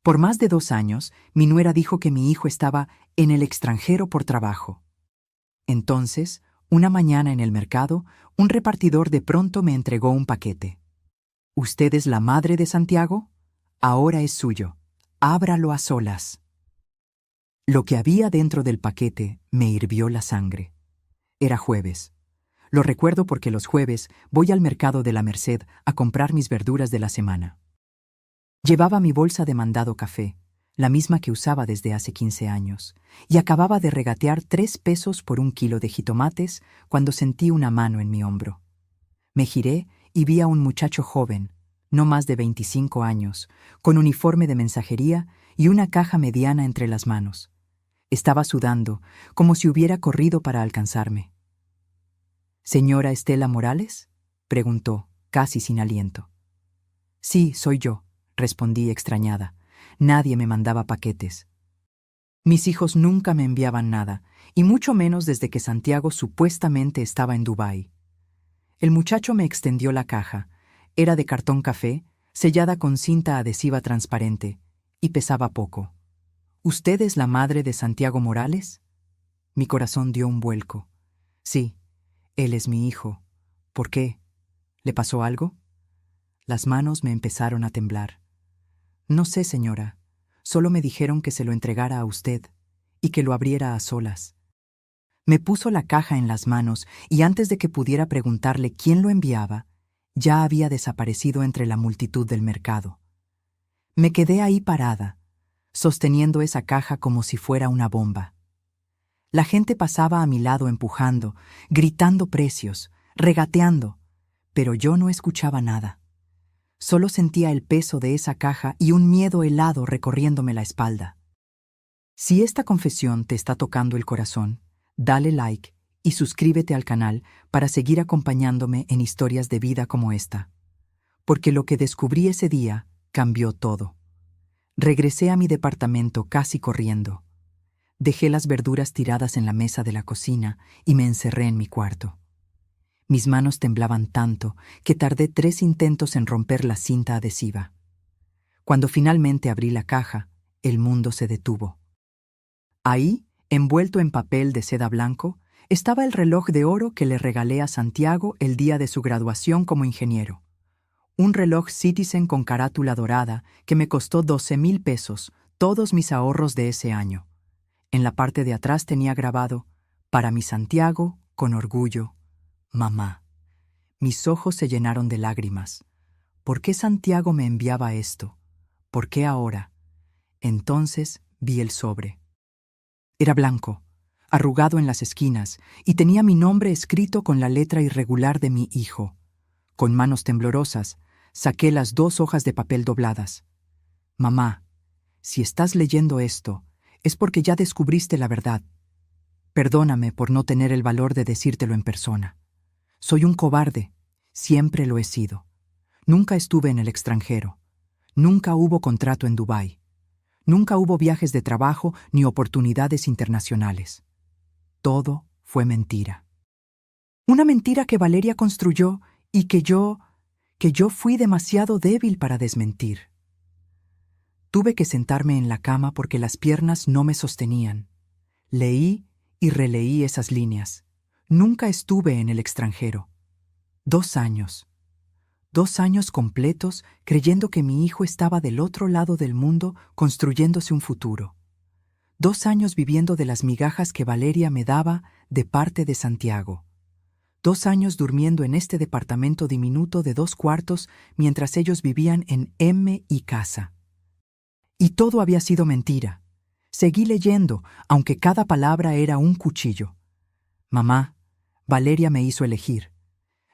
Por más de 2 años, mi nuera dijo que mi hijo estaba en el extranjero por trabajo. Entonces, una mañana en el mercado, un repartidor de pronto me entregó un paquete. ¿Usted es la madre de Santiago? Ahora es suyo. Ábralo a solas. Lo que había dentro del paquete me hirvió la sangre. Era jueves. Lo recuerdo porque los jueves voy al mercado de la Merced a comprar mis verduras de la semana. Llevaba mi bolsa de mandado café, la misma que usaba desde hace 15 años, y acababa de regatear 3 pesos por 1 kilo de jitomates cuando sentí una mano en mi hombro. Me giré y vi a un muchacho joven, no más de 25 años, con uniforme de mensajería y una caja mediana entre las manos. Estaba sudando, como si hubiera corrido para alcanzarme. ¿Señora Estela Morales?, preguntó, casi sin aliento. Sí, soy yo, respondí extrañada. Nadie me mandaba paquetes. Mis hijos nunca me enviaban nada, y mucho menos desde que Santiago supuestamente estaba en Dubái. El muchacho me extendió la caja. Era de cartón café, sellada con cinta adhesiva transparente, y pesaba poco. ¿Usted es la madre de Santiago Morales? Mi corazón dio un vuelco. Sí, él es mi hijo. ¿Por qué? ¿Le pasó algo? Las manos me empezaron a temblar. No sé, señora. Solo me dijeron que se lo entregara a usted y que lo abriera a solas. Me puso la caja en las manos y antes de que pudiera preguntarle quién lo enviaba, ya había desaparecido entre la multitud del mercado. Me quedé ahí parada, sosteniendo esa caja como si fuera una bomba. La gente pasaba a mi lado empujando, gritando precios, regateando, pero yo no escuchaba nada. Solo sentía el peso de esa caja y un miedo helado recorriéndome la espalda. Si esta confesión te está tocando el corazón, dale like y suscríbete al canal para seguir acompañándome en historias de vida como esta. Porque lo que descubrí ese día cambió todo. Regresé a mi departamento casi corriendo. Dejé las verduras tiradas en la mesa de la cocina y me encerré en mi cuarto. Mis manos temblaban tanto que tardé 3 intentos en romper la cinta adhesiva. Cuando finalmente abrí la caja, el mundo se detuvo. Ahí, envuelto en papel de seda blanco, estaba el reloj de oro que le regalé a Santiago el día de su graduación como ingeniero. Un reloj Citizen con carátula dorada que me costó 12,000 pesos, todos mis ahorros de ese año. En la parte de atrás tenía grabado, para mi Santiago, con orgullo, mamá. Mis ojos se llenaron de lágrimas. ¿Por qué Santiago me enviaba esto? ¿Por qué ahora? Entonces vi el sobre. Era blanco, arrugado en las esquinas, y tenía mi nombre escrito con la letra irregular de mi hijo. Con manos temblorosas, saqué las 2 hojas de papel dobladas. Mamá, si estás leyendo esto, es porque ya descubriste la verdad. Perdóname por no tener el valor de decírtelo en persona. Soy un cobarde. Siempre lo he sido. Nunca estuve en el extranjero. Nunca hubo contrato en Dubái. Nunca hubo viajes de trabajo ni oportunidades internacionales. Todo fue mentira. Una mentira que Valeria construyó y que yo fui demasiado débil para desmentir. Tuve que sentarme en la cama porque las piernas no me sostenían. Leí y releí esas líneas. Nunca estuve en el extranjero. 2 años. 2 años completos creyendo que mi hijo estaba del otro lado del mundo construyéndose un futuro. 2 años viviendo de las migajas que Valeria me daba de parte de Santiago. 2 años durmiendo en este departamento diminuto de 2 cuartos mientras ellos vivían en M y casa. Y todo había sido mentira. Seguí leyendo, aunque cada palabra era un cuchillo. Mamá, Valeria me hizo elegir.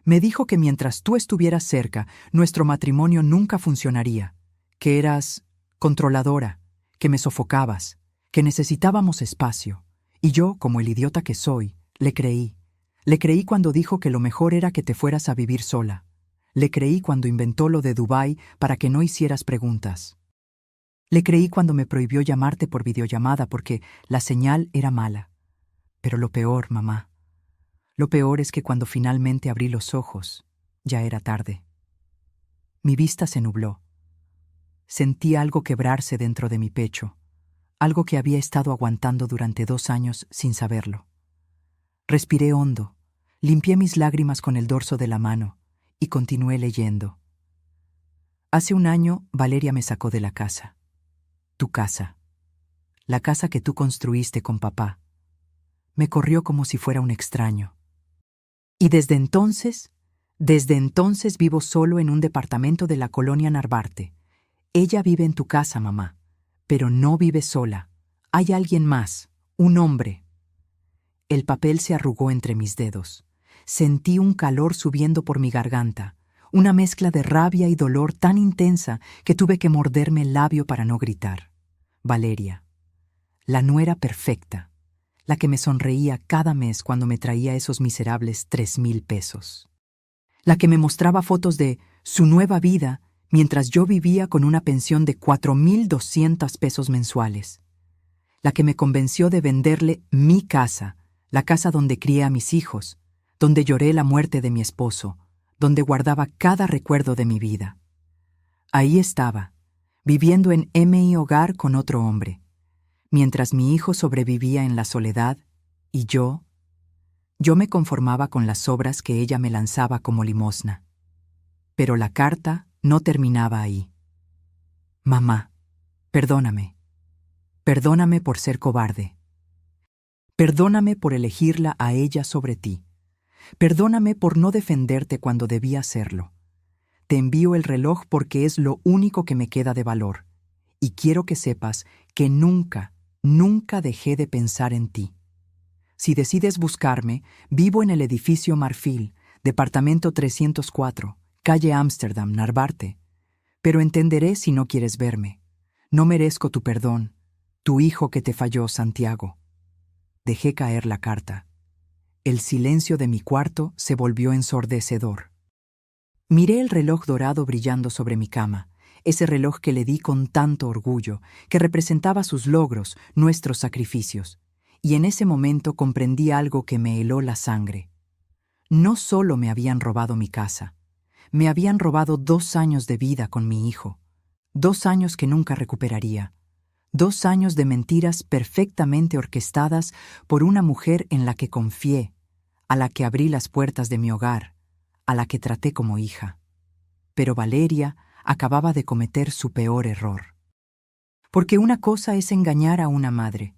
Me dijo que mientras tú estuvieras cerca, nuestro matrimonio nunca funcionaría, que eras controladora, que me sofocabas, que necesitábamos espacio. Y yo, como el idiota que soy, le creí. Le creí cuando dijo que lo mejor era que te fueras a vivir sola. Le creí cuando inventó lo de Dubái para que no hicieras preguntas. Le creí cuando me prohibió llamarte por videollamada porque la señal era mala. Pero lo peor, mamá, lo peor es que cuando finalmente abrí los ojos, ya era tarde. Mi vista se nubló. Sentí algo quebrarse dentro de mi pecho, algo que había estado aguantando durante 2 años sin saberlo. Respiré hondo, limpié mis lágrimas con el dorso de la mano y continué leyendo. Hace 1 año, Valeria me sacó de la casa. Tu casa. La casa que tú construiste con papá. Me corrió como si fuera un extraño. Y desde entonces vivo solo en un departamento de la colonia Narvarte. Ella vive en tu casa, mamá, pero no vive sola. Hay alguien más, un hombre. El papel se arrugó entre mis dedos. Sentí un calor subiendo por mi garganta, una mezcla de rabia y dolor tan intensa que tuve que morderme el labio para no gritar. Valeria, la nuera perfecta, la que me sonreía cada mes cuando me traía esos miserables 3,000 pesos. La que me mostraba fotos de su nueva vida mientras yo vivía con una pensión de 4,200 pesos mensuales. La que me convenció de venderle mi casa, la casa donde crié a mis hijos, donde lloré la muerte de mi esposo, donde guardaba cada recuerdo de mi vida. Ahí estaba, viviendo en mi hogar con otro hombre, mientras mi hijo sobrevivía en la soledad y yo me conformaba con las sobras que ella me lanzaba como limosna. Pero la carta no terminaba ahí. Mamá, perdóname. Perdóname por ser cobarde. Perdóname por elegirla a ella sobre ti. Perdóname por no defenderte cuando debía hacerlo. Te envío el reloj porque es lo único que me queda de valor. Y quiero que sepas que nunca dejé de pensar en ti. Si decides buscarme, vivo en el edificio Marfil, departamento 304, calle Ámsterdam, Narvarte. Pero entenderé si no quieres verme. No merezco tu perdón, tu hijo que te falló, Santiago. Dejé caer la carta. El silencio de mi cuarto se volvió ensordecedor. Miré el reloj dorado brillando sobre mi cama, ese reloj que le di con tanto orgullo, que representaba sus logros, nuestros sacrificios. Y en ese momento comprendí algo que me heló la sangre. No solo me habían robado mi casa, me habían robado 2 años de vida con mi hijo, 2 años que nunca recuperaría, 2 años de mentiras perfectamente orquestadas por una mujer en la que confié, a la que abrí las puertas de mi hogar, a la que traté como hija. Pero Valeria acababa de cometer su peor error. Porque una cosa es engañar a una madre,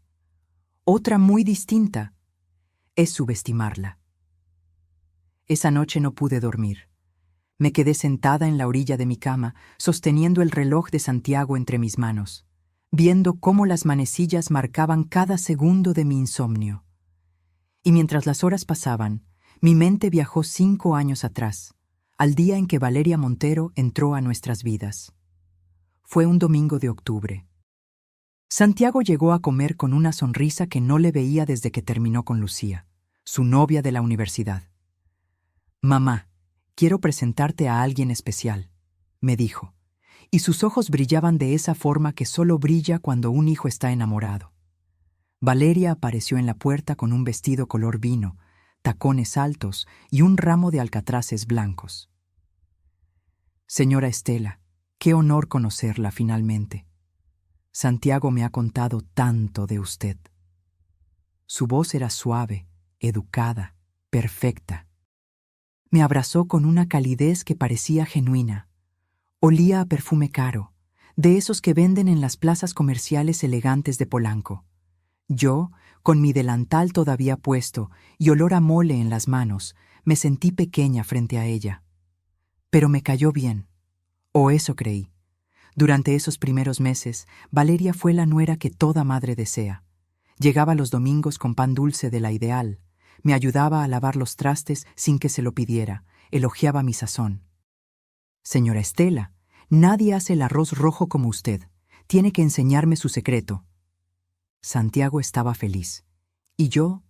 otra muy distinta es subestimarla. Esa noche no pude dormir. Me quedé sentada en la orilla de mi cama, sosteniendo el reloj de Santiago entre mis manos, viendo cómo las manecillas marcaban cada segundo de mi insomnio. Y mientras las horas pasaban, mi mente viajó 5 años atrás, al día en que Valeria Montero entró a nuestras vidas. Fue un domingo de octubre. Santiago llegó a comer con una sonrisa que no le veía desde que terminó con Lucía, su novia de la universidad. «Mamá, quiero presentarte a alguien especial», me dijo, y sus ojos brillaban de esa forma que solo brilla cuando un hijo está enamorado. Valeria apareció en la puerta con un vestido color vino, tacones altos y un ramo de alcatraces blancos. «Señora Estela, qué honor conocerla finalmente. Santiago me ha contado tanto de usted». Su voz era suave, educada, perfecta. Me abrazó con una calidez que parecía genuina. Olía a perfume caro, de esos que venden en las plazas comerciales elegantes de Polanco. Yo, con mi delantal todavía puesto y olor a mole en las manos, me sentí pequeña frente a ella. Pero me cayó bien, o eso creí. Durante esos primeros meses, Valeria fue la nuera que toda madre desea. Llegaba los domingos con pan dulce de la Ideal, me ayudaba a lavar los trastes sin que se lo pidiera, elogiaba mi sazón. «Señora Estela, nadie hace el arroz rojo como usted. Tiene que enseñarme su secreto». Santiago estaba feliz. Y yo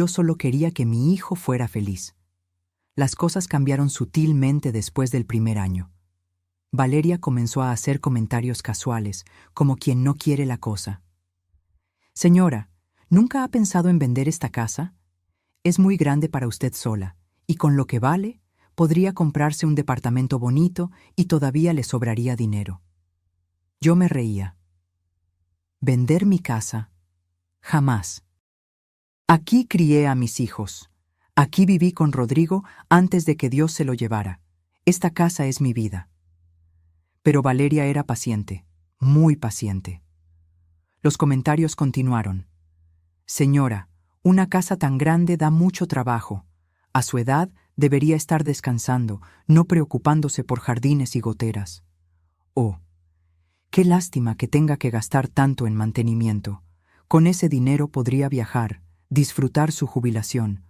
solo quería que mi hijo fuera feliz. Las cosas cambiaron sutilmente después del primer año. Valeria comenzó a hacer comentarios casuales, como quien no quiere la cosa. «Señora, ¿nunca ha pensado en vender esta casa? Es muy grande para usted sola, y con lo que vale, podría comprarse un departamento bonito y todavía le sobraría dinero». Yo me reía. ¿Vender mi casa? Jamás. Aquí crié a mis hijos. Aquí viví con Rodrigo antes de que Dios se lo llevara. Esta casa es mi vida. Pero Valeria era paciente, muy paciente. Los comentarios continuaron. Señora, una casa tan grande da mucho trabajo. A su edad debería estar descansando, no preocupándose por jardines y goteras. Oh, qué lástima que tenga que gastar tanto en mantenimiento. Con ese dinero podría viajar, disfrutar su jubilación.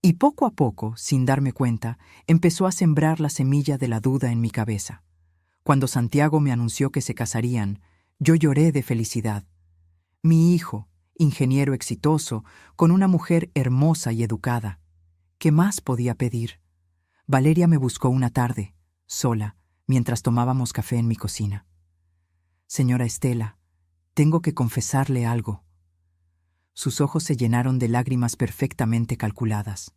Y poco a poco, sin darme cuenta, empezó a sembrar la semilla de la duda en mi cabeza. Cuando Santiago me anunció que se casarían, yo lloré de felicidad. Mi hijo, ingeniero exitoso, con una mujer hermosa y educada. ¿Qué más podía pedir? Valeria me buscó una tarde, sola, mientras tomábamos café en mi cocina. Señora Estela, tengo que confesarle algo. Sus ojos se llenaron de lágrimas perfectamente calculadas.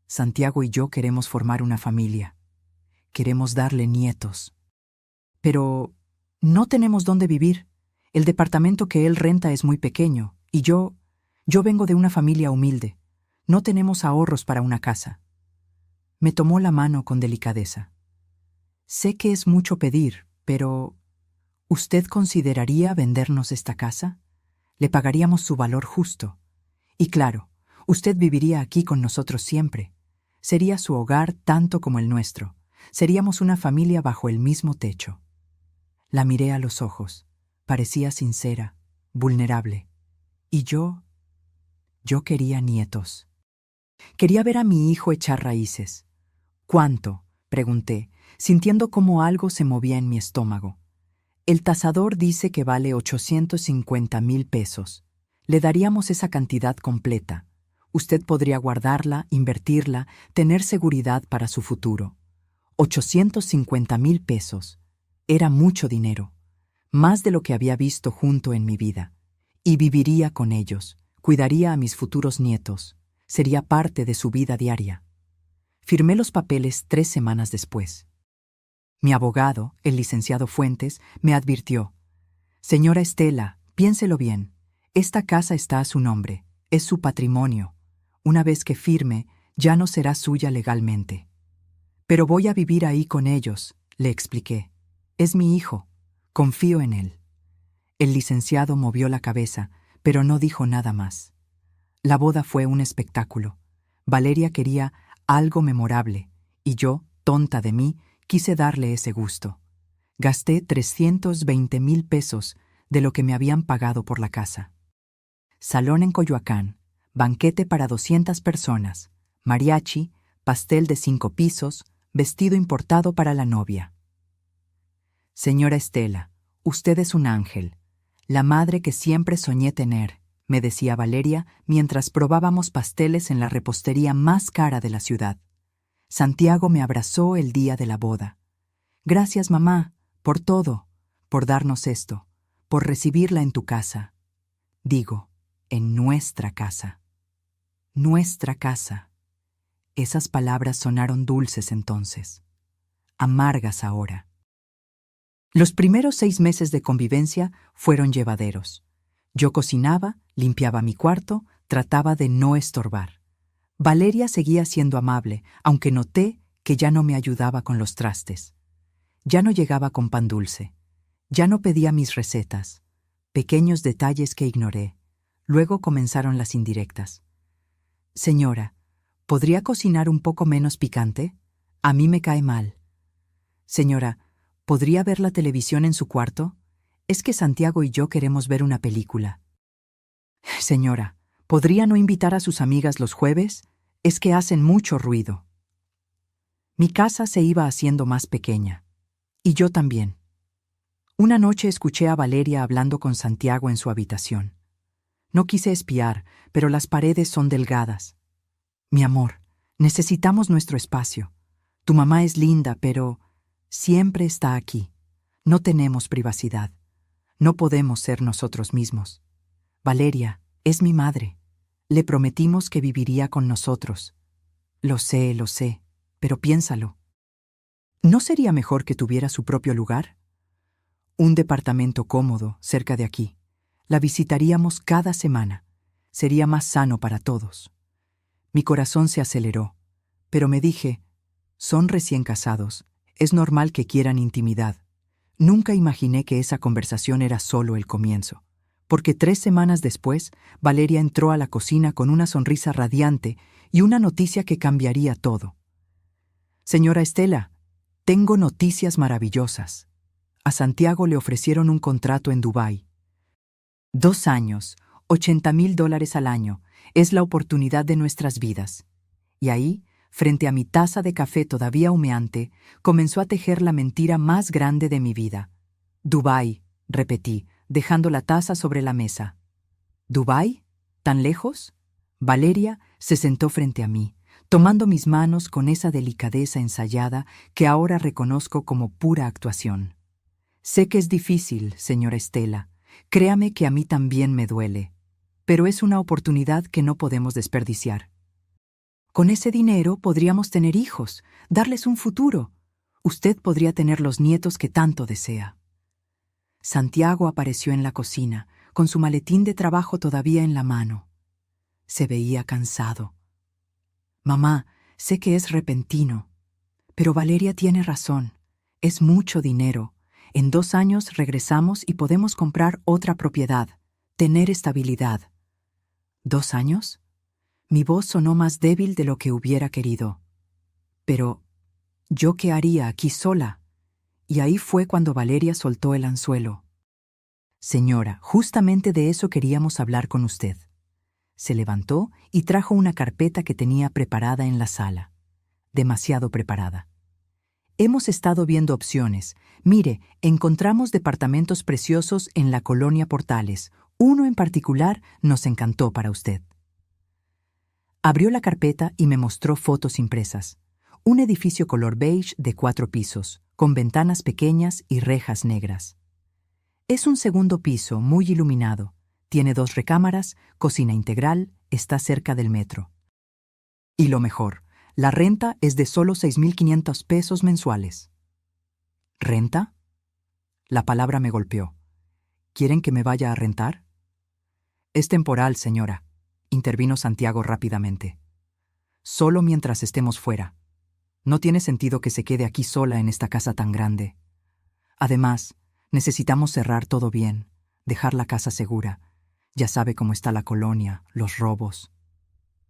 Santiago y yo queremos formar una familia. Queremos darle nietos. Pero no tenemos dónde vivir. El departamento que él renta es muy pequeño, y yo vengo de una familia humilde. No tenemos ahorros para una casa. Me tomó la mano con delicadeza. Sé que es mucho pedir, pero ¿usted consideraría vendernos esta casa? Le pagaríamos su valor justo. Y claro, usted viviría aquí con nosotros siempre. Sería su hogar tanto como el nuestro. Seríamos una familia bajo el mismo techo. La miré a los ojos. Parecía sincera, vulnerable. Y yo quería nietos. Quería ver a mi hijo echar raíces. ¿Cuánto?, pregunté, sintiendo cómo algo se movía en mi estómago. El tasador dice que vale 850,000 pesos. Le daríamos esa cantidad completa. Usted podría guardarla, invertirla, tener seguridad para su futuro. 850,000 pesos. Era mucho dinero. Más de lo que había visto junto en mi vida. Y viviría con ellos. Cuidaría a mis futuros nietos. Sería parte de su vida diaria. Firmé los papeles 3 semanas después. Mi abogado, el licenciado Fuentes, me advirtió: Señora Estela, piénselo bien. Esta casa está a su nombre. Es su patrimonio. Una vez que firme, ya no será suya legalmente. Pero voy a vivir ahí con ellos, le expliqué. Es mi hijo. Confío en él. El licenciado movió la cabeza, pero no dijo nada más. La boda fue un espectáculo. Valeria quería algo memorable, y yo, tonta de mí, quise darle ese gusto. Gasté 320,000 pesos de lo que me habían pagado por la casa. Salón en Coyoacán, banquete para 200 personas, mariachi, pastel de 5 pisos, vestido importado para la novia. Señora Estela, usted es un ángel, la madre que siempre soñé tener, me decía Valeria mientras probábamos pasteles en la repostería más cara de la ciudad. Santiago me abrazó el día de la boda. Gracias, mamá, por todo, por darnos esto, por recibirla en tu casa. Digo, en nuestra casa. Nuestra casa. Esas palabras sonaron dulces entonces, amargas ahora. Los primeros 6 meses de convivencia fueron llevaderos. Yo cocinaba, limpiaba mi cuarto, trataba de no estorbar. Valeria seguía siendo amable, aunque noté que ya no me ayudaba con los trastes. Ya no llegaba con pan dulce. Ya no pedía mis recetas. Pequeños detalles que ignoré. Luego comenzaron las indirectas. Señora, ¿podría cocinar un poco menos picante? A mí me cae mal. Señora, ¿podría ver la televisión en su cuarto? Es que Santiago y yo queremos ver una película. Señora, ¿podría no invitar a sus amigas los jueves? Es que hacen mucho ruido. Mi casa se iba haciendo más pequeña. Y yo también. Una noche escuché a Valeria hablando con Santiago en su habitación. No quise espiar, pero las paredes son delgadas. Mi amor, necesitamos nuestro espacio. Tu mamá es linda, pero siempre está aquí. No tenemos privacidad. No podemos ser nosotros mismos. Valeria es mi madre. Le prometimos que viviría con nosotros. Lo sé, pero piénsalo. ¿No sería mejor que tuviera su propio lugar? Un departamento cómodo cerca de aquí. La visitaríamos cada semana. Sería más sano para todos. Mi corazón se aceleró, pero me dije, son recién casados, es normal que quieran intimidad. Nunca imaginé que esa conversación era solo el comienzo, porque 3 semanas después, Valeria entró a la cocina con una sonrisa radiante y una noticia que cambiaría todo. Señora Estela, tengo noticias maravillosas. A Santiago le ofrecieron un contrato en Dubái. 2 años, $80,000 al año, es la oportunidad de nuestras vidas. Y ahí, frente a mi taza de café todavía humeante, comenzó a tejer la mentira más grande de mi vida. Dubái, repetí, dejando la taza sobre la mesa. ¿Dubái? ¿Tan lejos? Valeria se sentó frente a mí, tomando mis manos con esa delicadeza ensayada que ahora reconozco como pura actuación. Sé que es difícil, señora Estela. Créame que a mí también me duele. Pero es una oportunidad que no podemos desperdiciar. Con ese dinero podríamos tener hijos, darles un futuro. Usted podría tener los nietos que tanto desea. Santiago apareció en la cocina, con su maletín de trabajo todavía en la mano. Se veía cansado. Mamá, sé que es repentino, pero Valeria tiene razón. Es mucho dinero. En 2 años regresamos y podemos comprar otra propiedad, tener estabilidad. ¿2 años? Mi voz sonó más débil de lo que hubiera querido. Pero, ¿yo qué haría aquí sola? Y ahí fue cuando Valeria soltó el anzuelo. Señora, justamente de eso queríamos hablar con usted. Se levantó y trajo una carpeta que tenía preparada en la sala. Demasiado preparada. Hemos estado viendo opciones. Mire, encontramos departamentos preciosos en la colonia Portales. Uno en particular nos encantó para usted. Abrió la carpeta y me mostró fotos impresas. Un edificio color beige de 4 pisos, con ventanas pequeñas y rejas negras. Es un segundo piso muy iluminado. Tiene 2 recámaras, cocina integral, está cerca del metro. Y lo mejor, la renta es de solo $6,500 mensuales. ¿Renta? La palabra me golpeó. ¿Quieren que me vaya a rentar? Es temporal, señora, intervino Santiago rápidamente. Solo mientras estemos fuera. No tiene sentido que se quede aquí sola en esta casa tan grande. Además, necesitamos cerrar todo bien, dejar la casa segura. Ya sabe cómo está la colonia, los robos.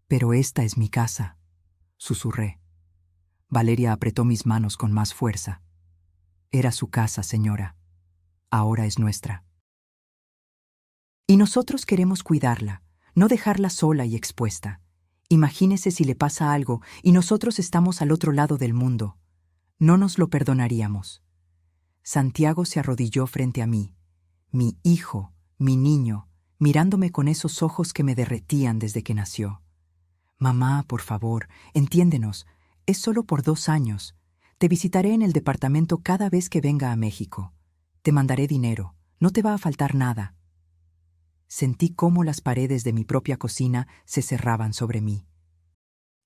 Pero esta es mi casa, susurré. Valeria apretó mis manos con más fuerza. Era su casa, señora. Ahora es nuestra. Y nosotros queremos cuidarla, no dejarla sola y expuesta. Imagínese si le pasa algo y nosotros estamos al otro lado del mundo. No nos lo perdonaríamos. Santiago se arrodilló frente a mí, mi hijo, mi niño, mirándome con esos ojos que me derretían desde que nació. Mamá, por favor, entiéndenos, es solo por 2 años. Te visitaré en el departamento cada vez que venga a México. Te mandaré dinero, no te va a faltar nada. Sentí cómo las paredes de mi propia cocina se cerraban sobre mí.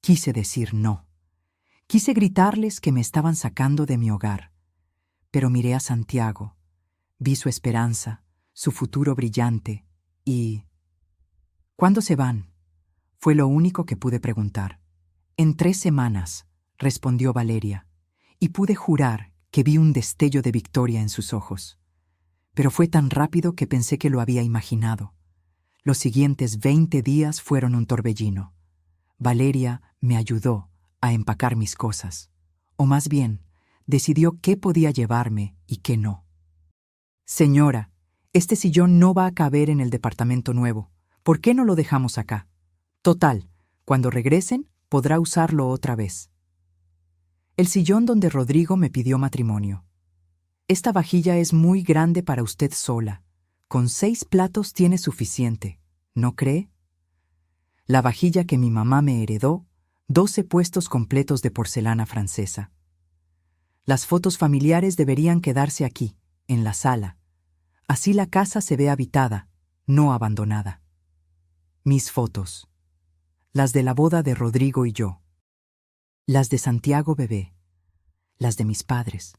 Quise decir no. Quise gritarles que me estaban sacando de mi hogar. Pero miré a Santiago, vi su esperanza, su futuro brillante, y... ¿Cuándo se van? Fue lo único que pude preguntar. En 3 semanas, respondió Valeria, y pude jurar que vi un destello de victoria en sus ojos. Pero fue tan rápido que pensé que lo había imaginado. Los siguientes 20 días fueron un torbellino. Valeria me ayudó a empacar mis cosas, o más bien, decidió qué podía llevarme y qué no. Señora, este sillón no va a caber en el departamento nuevo. ¿Por qué no lo dejamos acá? Total, cuando regresen, podrá usarlo otra vez. El sillón donde Rodrigo me pidió matrimonio. Esta vajilla es muy grande para usted sola. Con 6 platos tiene suficiente, ¿no cree? La vajilla que mi mamá me heredó, 12 puestos completos de porcelana francesa. Las fotos familiares deberían quedarse aquí, en la sala. Así la casa se ve habitada, no abandonada. Mis fotos. Las de la boda de Rodrigo y yo. Las de Santiago bebé. Las de mis padres.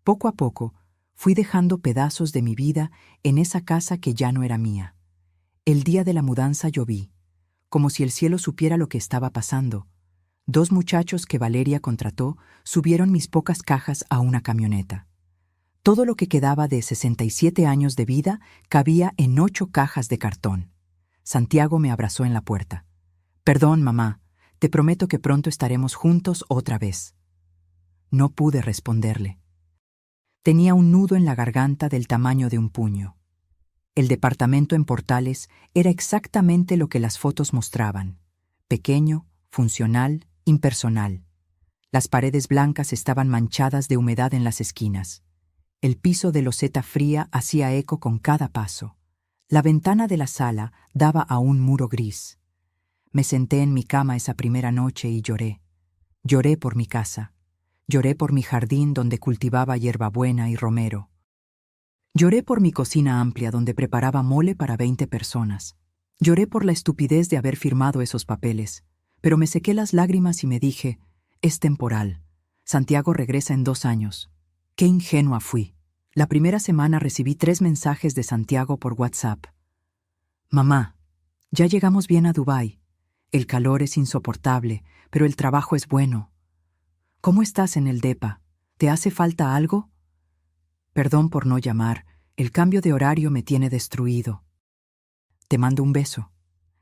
Poco a poco, Fui dejando pedazos de mi vida en esa casa que ya no era mía. El día de la mudanza lloví, como si el cielo supiera lo que estaba pasando. 2 muchachos que Valeria contrató subieron mis pocas cajas a una camioneta. Todo lo que quedaba de 67 años de vida cabía en 8 cajas de cartón. Santiago me abrazó en la puerta. «Perdón, mamá, te prometo que pronto estaremos juntos otra vez». No pude responderle. Tenía un nudo en la garganta del tamaño de un puño. El departamento en Portales era exactamente lo que las fotos mostraban: pequeño, funcional, impersonal. Las paredes blancas estaban manchadas de humedad en las esquinas. El piso de loseta fría hacía eco con cada paso. La ventana de la sala daba a un muro gris. Me senté en mi cama esa primera noche y lloré. Lloré por mi casa. Lloré por mi jardín donde cultivaba hierbabuena y romero. Lloré por mi cocina amplia donde preparaba mole para 20 personas. Lloré por la estupidez de haber firmado esos papeles, pero me sequé las lágrimas y me dije: es temporal. Santiago regresa en 2 años. Qué ingenua fui. La primera semana recibí 3 mensajes de Santiago por WhatsApp. «Mamá, ya llegamos bien a Dubái. El calor es insoportable, pero el trabajo es bueno. ¿Cómo estás en el depa? ¿Te hace falta algo? Perdón por no llamar, el cambio de horario me tiene destruido. Te mando un beso».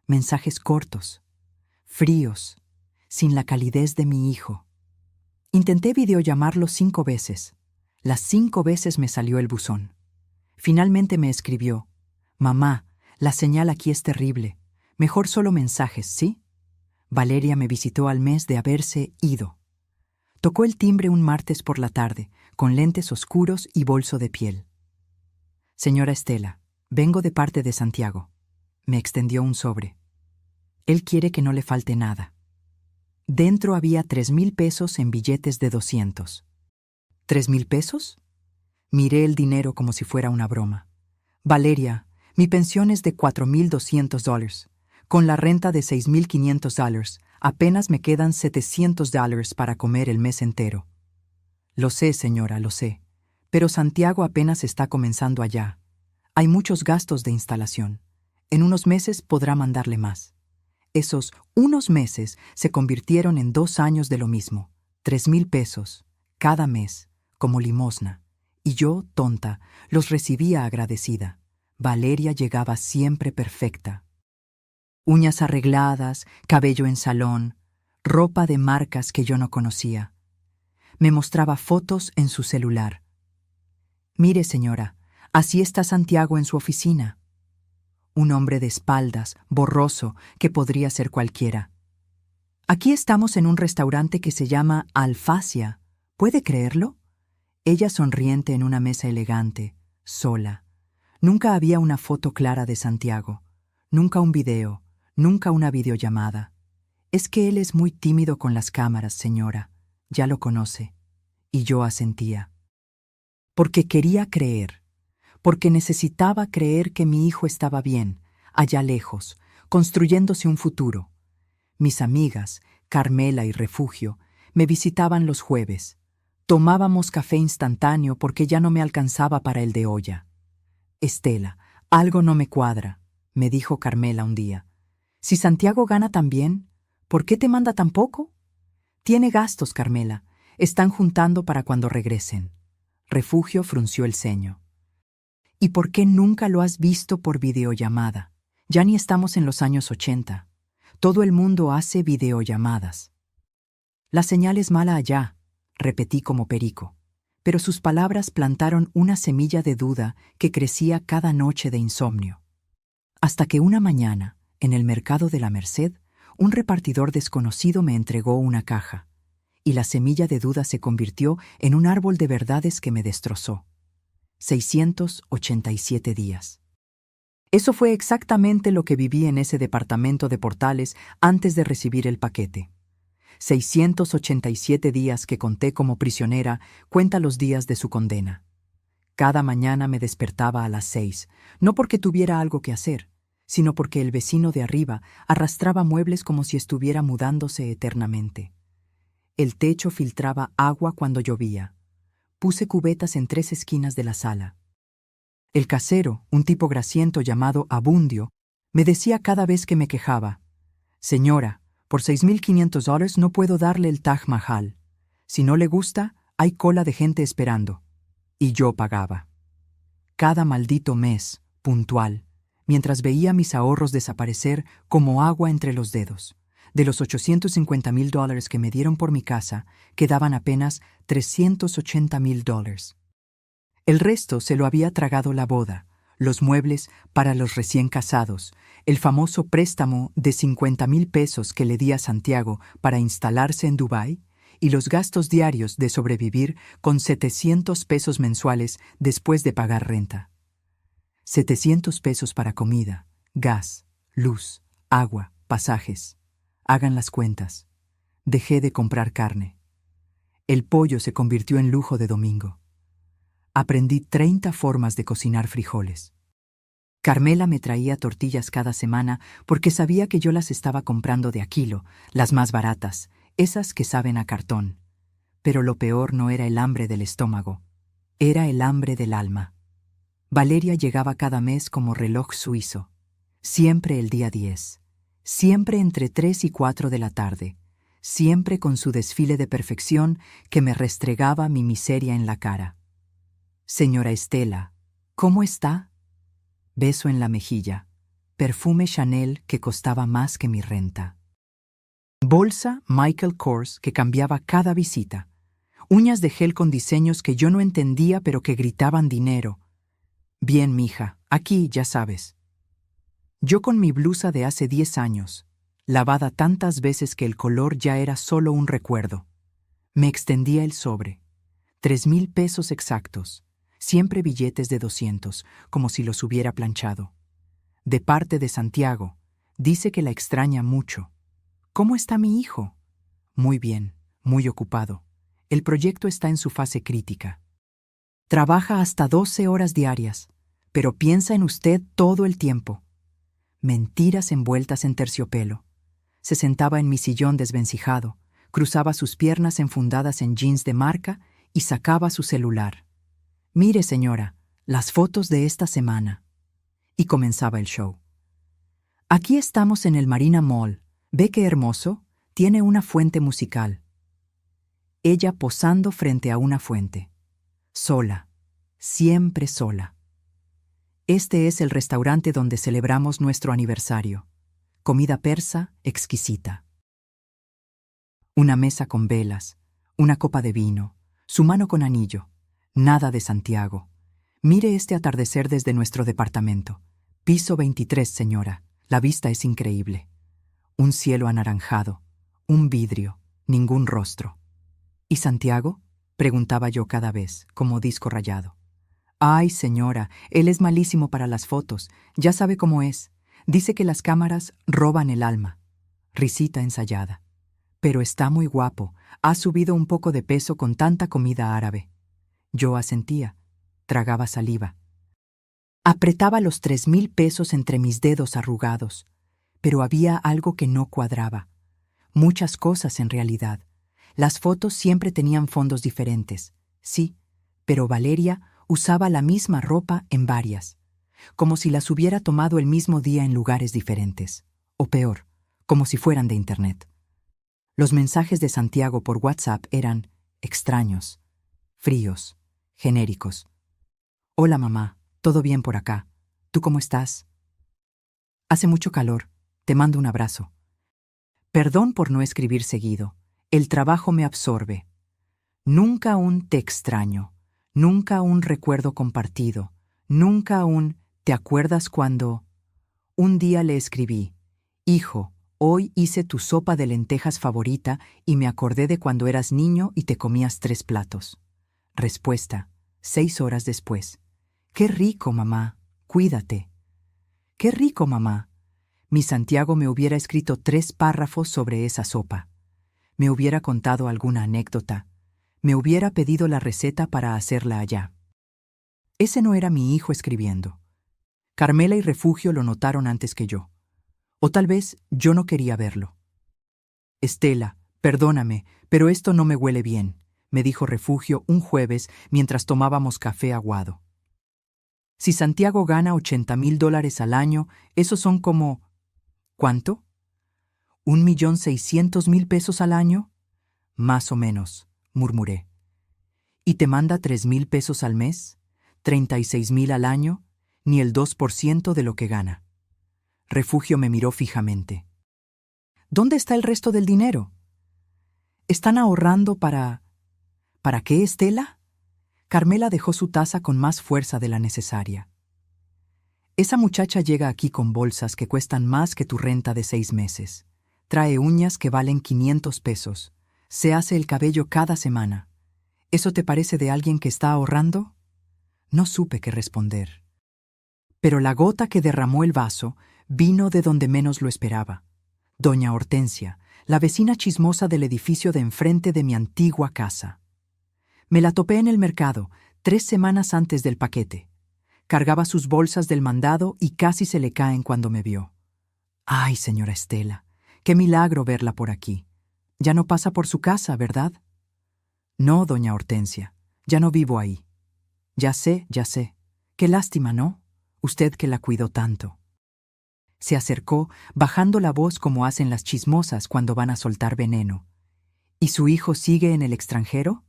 Mensajes cortos, fríos, sin la calidez de mi hijo. Intenté videollamarlo 5 veces. Las 5 veces me salió el buzón. Finalmente me escribió: «Mamá, la señal aquí es terrible. Mejor solo mensajes, ¿sí?» Valeria me visitó al mes de haberse ido. Tocó el timbre un martes por la tarde, con lentes oscuros y bolso de piel. «Señora Estela, vengo de parte de Santiago». Me extendió un sobre. «Él quiere que no le falte nada». Dentro había 3,000 pesos en billetes de 200. ¿3,000 pesos? Miré el dinero como si fuera una broma. «Valeria, mi pensión es de $4,200. Con la renta de $6,500, apenas me quedan $700 para comer el mes entero». «Lo sé, señora, lo sé. Pero Santiago apenas está comenzando allá. Hay muchos gastos de instalación. En unos meses podrá mandarle más». Esos unos meses se convirtieron en 2 años de lo mismo. 3,000 pesos, cada mes, como limosna. Y yo, tonta, los recibía agradecida. Valeria llegaba siempre perfecta. Uñas arregladas, cabello en salón, ropa de marcas que yo no conocía. Me mostraba fotos en su celular. «Mire, señora, así está Santiago en su oficina». Un hombre de espaldas, borroso, que podría ser cualquiera. «Aquí estamos en un restaurante que se llama Alfacia. ¿Puede creerlo?» Ella sonriente en una mesa elegante, sola. Nunca había una foto clara de Santiago. Nunca un video. Nunca una videollamada. «Es que él es muy tímido con las cámaras, señora. Ya lo conoce». Y yo asentía. Porque quería creer. Porque necesitaba creer que mi hijo estaba bien, allá lejos, construyéndose un futuro. Mis amigas, Carmela y Refugio, me visitaban los jueves. Tomábamos café instantáneo porque ya no me alcanzaba para el de olla. «Estela, algo no me cuadra», me dijo Carmela un día. «Si Santiago gana tan bien, ¿por qué te manda tan poco?» «Tiene gastos, Carmela. Están juntando para cuando regresen». Refugio frunció el ceño. «¿Y por qué nunca lo has visto por videollamada? Ya ni estamos en los años 80. Todo el mundo hace videollamadas». «La señal es mala allá», repetí como perico. Pero sus palabras plantaron una semilla de duda que crecía cada noche de insomnio. Hasta que una mañana, en el mercado de la Merced, un repartidor desconocido me entregó una caja, y la semilla de duda se convirtió en un árbol de verdades que me destrozó. 687 días. Eso fue exactamente lo que viví en ese departamento de Portales antes de recibir el paquete. 687 días que conté como prisionera cuenta los días de su condena. Cada mañana me despertaba a las 6, no porque tuviera algo que hacer, sino porque el vecino de arriba arrastraba muebles como si estuviera mudándose eternamente. El techo filtraba agua cuando llovía. puse cubetas en 3 esquinas de la sala. El casero, un tipo grasiento llamado Abundio, me decía cada vez que me quejaba: «Señora, por $6,500 no puedo darle el Taj Mahal. Si no le gusta, hay cola de gente esperando». Y yo pagaba. Cada maldito mes, puntual, mientras veía mis ahorros desaparecer como agua entre los dedos. De los $850,000 que me dieron por mi casa, quedaban apenas $380,000. El resto se lo había tragado la boda, los muebles para los recién casados, el famoso préstamo de $50,000 que le di a Santiago para instalarse en Dubái y los gastos diarios de sobrevivir con $700 mensuales después de pagar renta. $700 para comida, gas, luz, agua, pasajes. Hagan las cuentas. Dejé de comprar carne. El pollo se convirtió en lujo de domingo. Aprendí 30 formas de cocinar frijoles. Carmela me traía tortillas cada semana porque sabía que yo las estaba comprando de a kilo, las más baratas, esas que saben a cartón. Pero lo peor no era el hambre del estómago, era el hambre del alma. Valeria llegaba cada mes como reloj suizo, siempre el día 10, siempre entre 3 y 4 de la tarde, siempre con su desfile de perfección que me restregaba mi miseria en la cara. «Señora Estela, ¿cómo está?» Beso en la mejilla, perfume Chanel que costaba más que mi renta. Bolsa Michael Kors que cambiaba cada visita. Uñas de gel con diseños que yo no entendía pero que gritaban dinero. «Bien, mija, aquí ya sabes». Yo con mi blusa de hace 10 años, lavada tantas veces que el color ya era solo un recuerdo. Me extendía el sobre. $3,000 exactos. Siempre billetes de 200, como si los hubiera planchado. De parte de Santiago, dice que la extraña mucho. «¿Cómo está mi hijo?» «Muy bien, muy ocupado. El proyecto está en su fase crítica. Trabaja hasta 12 horas diarias, pero piensa en usted todo el tiempo». Mentiras envueltas en terciopelo. Se sentaba en mi sillón desvencijado, cruzaba sus piernas enfundadas en jeans de marca y sacaba su celular. «Mire, señora, las fotos de esta semana». Y comenzaba el show. «Aquí estamos en el Marina Mall. ¿Ve qué hermoso? Tiene una fuente musical». Ella posando frente a una fuente. Sola, siempre sola. «Este es el restaurante donde celebramos nuestro aniversario. Comida persa exquisita. Una mesa con velas, una copa de vino, su mano con anillo. Nada de Santiago. Mire este atardecer desde nuestro departamento. Piso 23, señora. La vista es increíble. Un cielo anaranjado, un vidrio, ningún rostro». «¿Y Santiago?», preguntaba yo cada vez, como disco rayado. «Ay, señora, él es malísimo para las fotos. Ya sabe cómo es. Dice que las cámaras roban el alma». Risita ensayada. «Pero está muy guapo. Ha subido un poco de peso con tanta comida árabe». Yo asentía, tragaba saliva. Apretaba los $3,000 entre mis dedos arrugados, pero había algo que no cuadraba. Muchas cosas en realidad. Las fotos siempre tenían fondos diferentes, sí, pero Valeria usaba la misma ropa en varias, como si las hubiera tomado el mismo día en lugares diferentes, o peor, como si fueran de internet. Los mensajes de Santiago por WhatsApp eran extraños, fríos, genéricos. «Hola mamá, ¿todo bien por acá? ¿Tú cómo estás? Hace mucho calor, te mando un abrazo. Perdón por no escribir seguido, el trabajo me absorbe. Nunca un te extraño, nunca un recuerdo compartido, nunca un ¿te acuerdas cuando...?» Un día le escribí: «Hijo, hoy hice tu sopa de lentejas favorita y me acordé de cuando eras niño y te comías 3 platos». Respuesta: 6 horas después: «Qué rico, mamá, cuídate». «Qué rico, mamá». Mi Santiago me hubiera escrito 3 párrafos sobre esa sopa. Me hubiera contado alguna anécdota. Me hubiera pedido la receta para hacerla allá. Ese no era mi hijo escribiendo. Carmela y Refugio lo notaron antes que yo. O tal vez yo no quería verlo. «Estela, perdóname, pero esto no me huele bien. me dijo Refugio un jueves mientras tomábamos café aguado. Si Santiago gana $80,000 al año, esos son como... ¿Cuánto? ¿1,600,000 pesos al año? Más o menos, murmuré. ¿Y te manda 3,000 pesos al mes? ¿36,000 al año? Ni el 2% de lo que gana. Refugio me miró fijamente. ¿Dónde está el resto del dinero? ¿Están ahorrando para... ¿Para qué, Estela? Carmela dejó su taza con más fuerza de la necesaria. Esa muchacha llega aquí con bolsas que cuestan más que tu renta de 6 meses. Trae uñas que valen 500 pesos. Se hace el cabello cada semana. ¿Eso te parece de alguien que está ahorrando? No supe qué responder. Pero la gota que derramó el vaso vino de donde menos lo esperaba. Doña Hortensia, la vecina chismosa del edificio de enfrente de mi antigua casa. Me la topé en el mercado, 3 semanas antes del paquete. Cargaba sus bolsas del mandado y casi se le caen cuando me vio. ¡Ay, señora Estela! ¡Qué milagro verla por aquí! Ya no pasa por su casa, ¿verdad? No, doña Hortensia, ya no vivo ahí. Ya sé, ya sé. Qué lástima, ¿no? Usted que la cuidó tanto. Se acercó, bajando la voz como hacen las chismosas cuando van a soltar veneno. ¿Y su hijo sigue en el extranjero?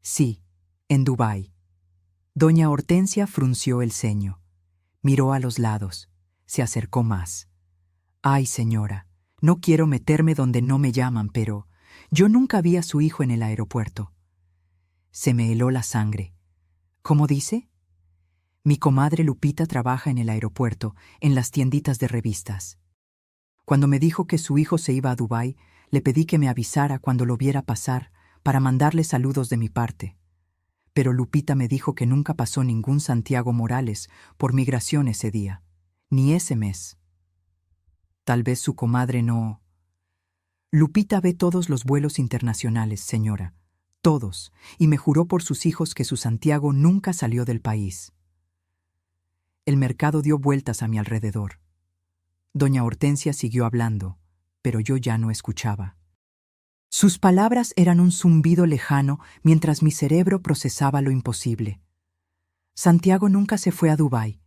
Sí, en Dubái. Doña Hortensia frunció el ceño. Miró a los lados. Se acercó más. Ay, señora, no quiero meterme donde no me llaman, pero yo nunca vi a su hijo en el aeropuerto. Se me heló la sangre. ¿Cómo dice? Mi comadre Lupita trabaja en el aeropuerto, en las tienditas de revistas. Cuando me dijo que su hijo se iba a Dubái, le pedí que me avisara cuando lo viera pasar para mandarle saludos de mi parte. Pero Lupita me dijo que nunca pasó ningún Santiago Morales por migración ese día, ni ese mes. Tal vez su comadre no... Lupita ve todos los vuelos internacionales, señora, todos, y me juró por sus hijos que su Santiago nunca salió del país. El mercado dio vueltas a mi alrededor. Doña Hortensia siguió hablando, pero yo ya no escuchaba. Sus palabras eran un zumbido lejano mientras mi cerebro procesaba lo imposible. Santiago nunca se fue a Dubái.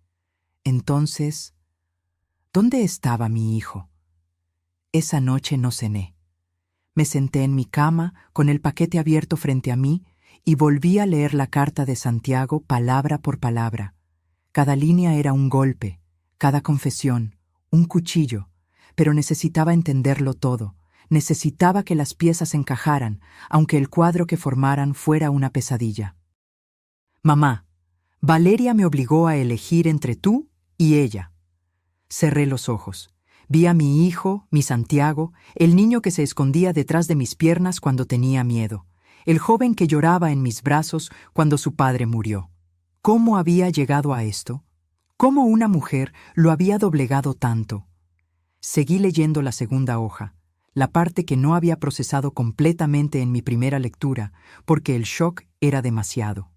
Entonces, ¿dónde estaba mi hijo? Esa noche no cené. Me senté en mi cama con el paquete abierto frente a mí y volví a leer la carta de Santiago palabra por palabra. Cada línea era un golpe, cada confesión, un cuchillo, pero necesitaba entenderlo todo. Necesitaba que las piezas encajaran, aunque el cuadro que formaran fuera una pesadilla. Mamá, Valeria me obligó a elegir entre tú y ella. Cerré los ojos. Vi a mi hijo, mi Santiago, el niño que se escondía detrás de mis piernas cuando tenía miedo, el joven que lloraba en mis brazos cuando su padre murió. ¿Cómo había llegado a esto? ¿Cómo una mujer lo había doblegado tanto? Seguí leyendo la segunda hoja, la parte que no había procesado completamente en mi primera lectura, porque el shock era demasiado.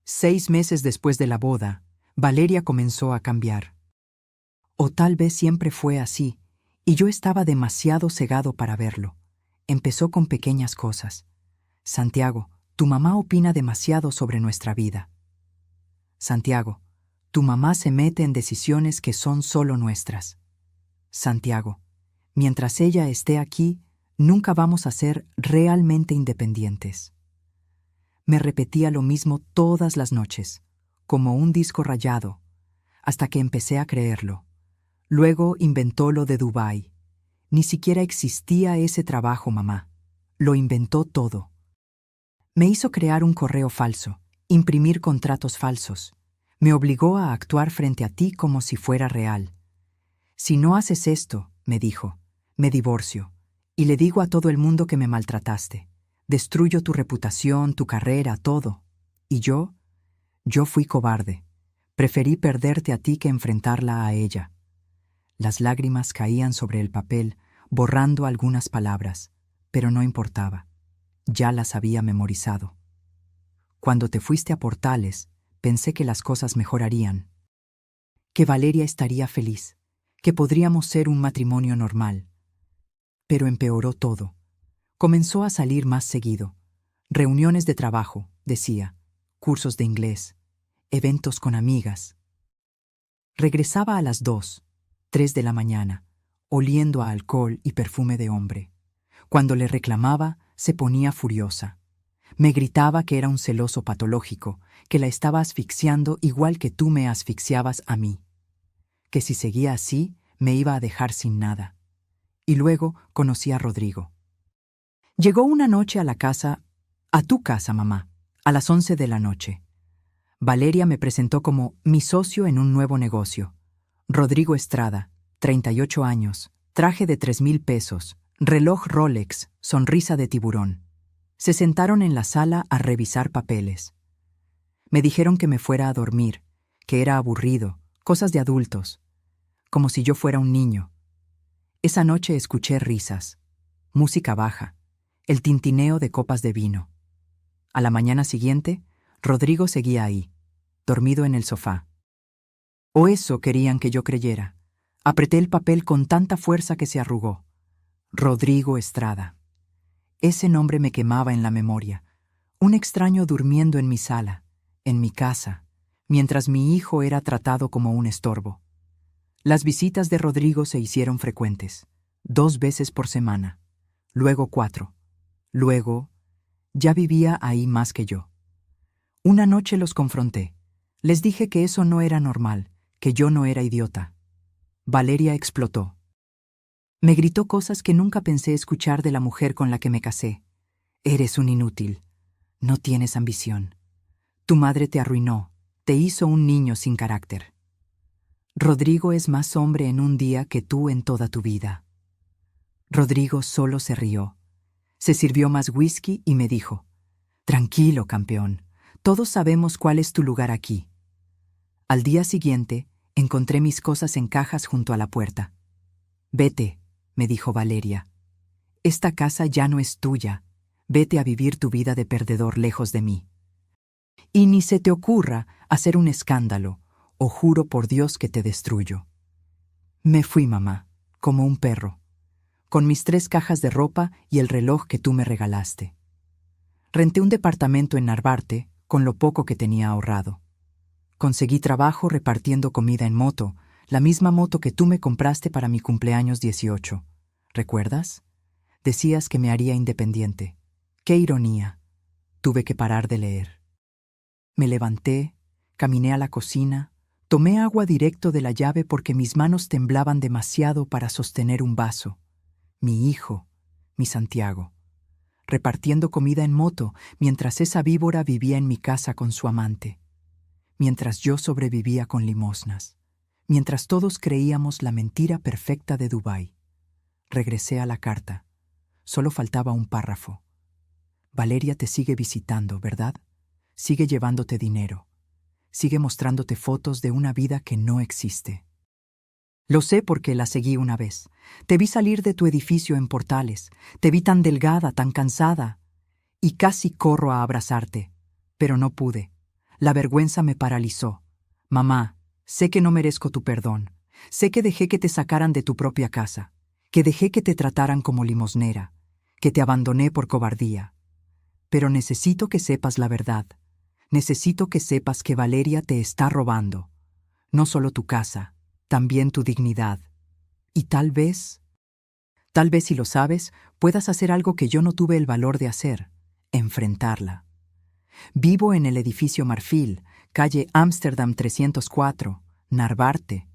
6 meses después de la boda, Valeria comenzó a cambiar. O tal vez siempre fue así, y yo estaba demasiado cegado para verlo. Empezó con pequeñas cosas. Santiago, tu mamá opina demasiado sobre nuestra vida. Santiago, tu mamá se mete en decisiones que son solo nuestras. Santiago, mientras ella esté aquí, nunca vamos a ser realmente independientes. Me repetía lo mismo todas las noches, como un disco rayado, hasta que empecé a creerlo. Luego inventó lo de Dubái. Ni siquiera existía ese trabajo, mamá. Lo inventó todo. Me hizo crear un correo falso, imprimir contratos falsos. Me obligó a actuar frente a ti como si fuera real. Si no haces esto, me dijo, me divorcio, y le digo a todo el mundo que me maltrataste. Destruyo tu reputación, tu carrera, todo. Y yo fui cobarde. Preferí perderte a ti que enfrentarla a ella. Las lágrimas caían sobre el papel, borrando algunas palabras, pero no importaba. Ya las había memorizado. Cuando te fuiste a Portales, pensé que las cosas mejorarían, que Valeria estaría feliz, que podríamos ser un matrimonio normal. Pero empeoró todo. Comenzó a salir más seguido. Reuniones de trabajo, decía, cursos de inglés, eventos con amigas. Regresaba a las 2, 3 de la mañana, oliendo a alcohol y perfume de hombre. Cuando le reclamaba, se ponía furiosa. Me gritaba que era un celoso patológico, que la estaba asfixiando igual que tú me asfixiabas a mí. Que si seguía así, me iba a dejar sin nada. Y luego conocí a Rodrigo. Llegó una noche a tu casa, mamá, a las 11 de la noche. Valeria me presentó como mi socio en un nuevo negocio. Rodrigo Estrada, 38 años, traje de 3,000 pesos, reloj Rolex, sonrisa de tiburón. Se sentaron en la sala a revisar papeles. Me dijeron que me fuera a dormir, que era aburrido, cosas de adultos, como si yo fuera un niño. Esa noche escuché risas, música baja, el tintineo de copas de vino. A la mañana siguiente, Rodrigo seguía ahí, dormido en el sofá. O eso querían que yo creyera. Apreté el papel con tanta fuerza que se arrugó. Rodrigo Estrada. Ese nombre me quemaba en la memoria. Un extraño durmiendo en mi sala, en mi casa, mientras mi hijo era tratado como un estorbo. Las visitas de Rodrigo se hicieron frecuentes, 2 veces por semana, luego 4. Luego, ya vivía ahí más que yo. Una noche los confronté. Les dije que eso no era normal, que yo no era idiota. Valeria explotó. Me gritó cosas que nunca pensé escuchar de la mujer con la que me casé. Eres un inútil. No tienes ambición. Tu madre te arruinó, te hizo un niño sin carácter. Rodrigo es más hombre en un día que tú en toda tu vida. Rodrigo solo se rió. Se sirvió más whisky y me dijo, tranquilo, campeón, todos sabemos cuál es tu lugar aquí. Al día siguiente, encontré mis cosas en cajas junto a la puerta. Vete, me dijo Valeria. Esta casa ya no es tuya. Vete a vivir tu vida de perdedor lejos de mí. Y ni se te ocurra hacer un escándalo, o juro por Dios que te destruyo. Me fui, mamá, como un perro, con mis 3 cajas de ropa y el reloj que tú me regalaste. Renté un departamento en Narvarte con lo poco que tenía ahorrado. Conseguí trabajo repartiendo comida en moto, la misma moto que tú me compraste para mi cumpleaños 18. ¿Recuerdas? Decías que me haría independiente. ¡Qué ironía! Tuve que parar de leer. Me levanté, caminé a la cocina, tomé agua directo de la llave porque mis manos temblaban demasiado para sostener un vaso. Mi hijo, mi Santiago. Repartiendo comida en moto mientras esa víbora vivía en mi casa con su amante. Mientras yo sobrevivía con limosnas. Mientras todos creíamos la mentira perfecta de Dubái. Regresé a la carta. Solo faltaba un párrafo. Valeria te sigue visitando, ¿verdad? Sigue llevándote dinero. Sigue mostrándote fotos de una vida que no existe. Lo sé porque la seguí una vez. Te vi salir de tu edificio en Portales. Te vi tan delgada, tan cansada. Y casi corro a abrazarte. Pero no pude. La vergüenza me paralizó. Mamá, sé que no merezco tu perdón. Sé que dejé que te sacaran de tu propia casa. Que dejé que te trataran como limosnera. Que te abandoné por cobardía. Pero necesito que sepas la verdad. Necesito que sepas que Valeria te está robando. No solo tu casa, también tu dignidad. Y tal vez si lo sabes, puedas hacer algo que yo no tuve el valor de hacer, enfrentarla. Vivo en el edificio Marfil, calle Ámsterdam 304, Narvarte,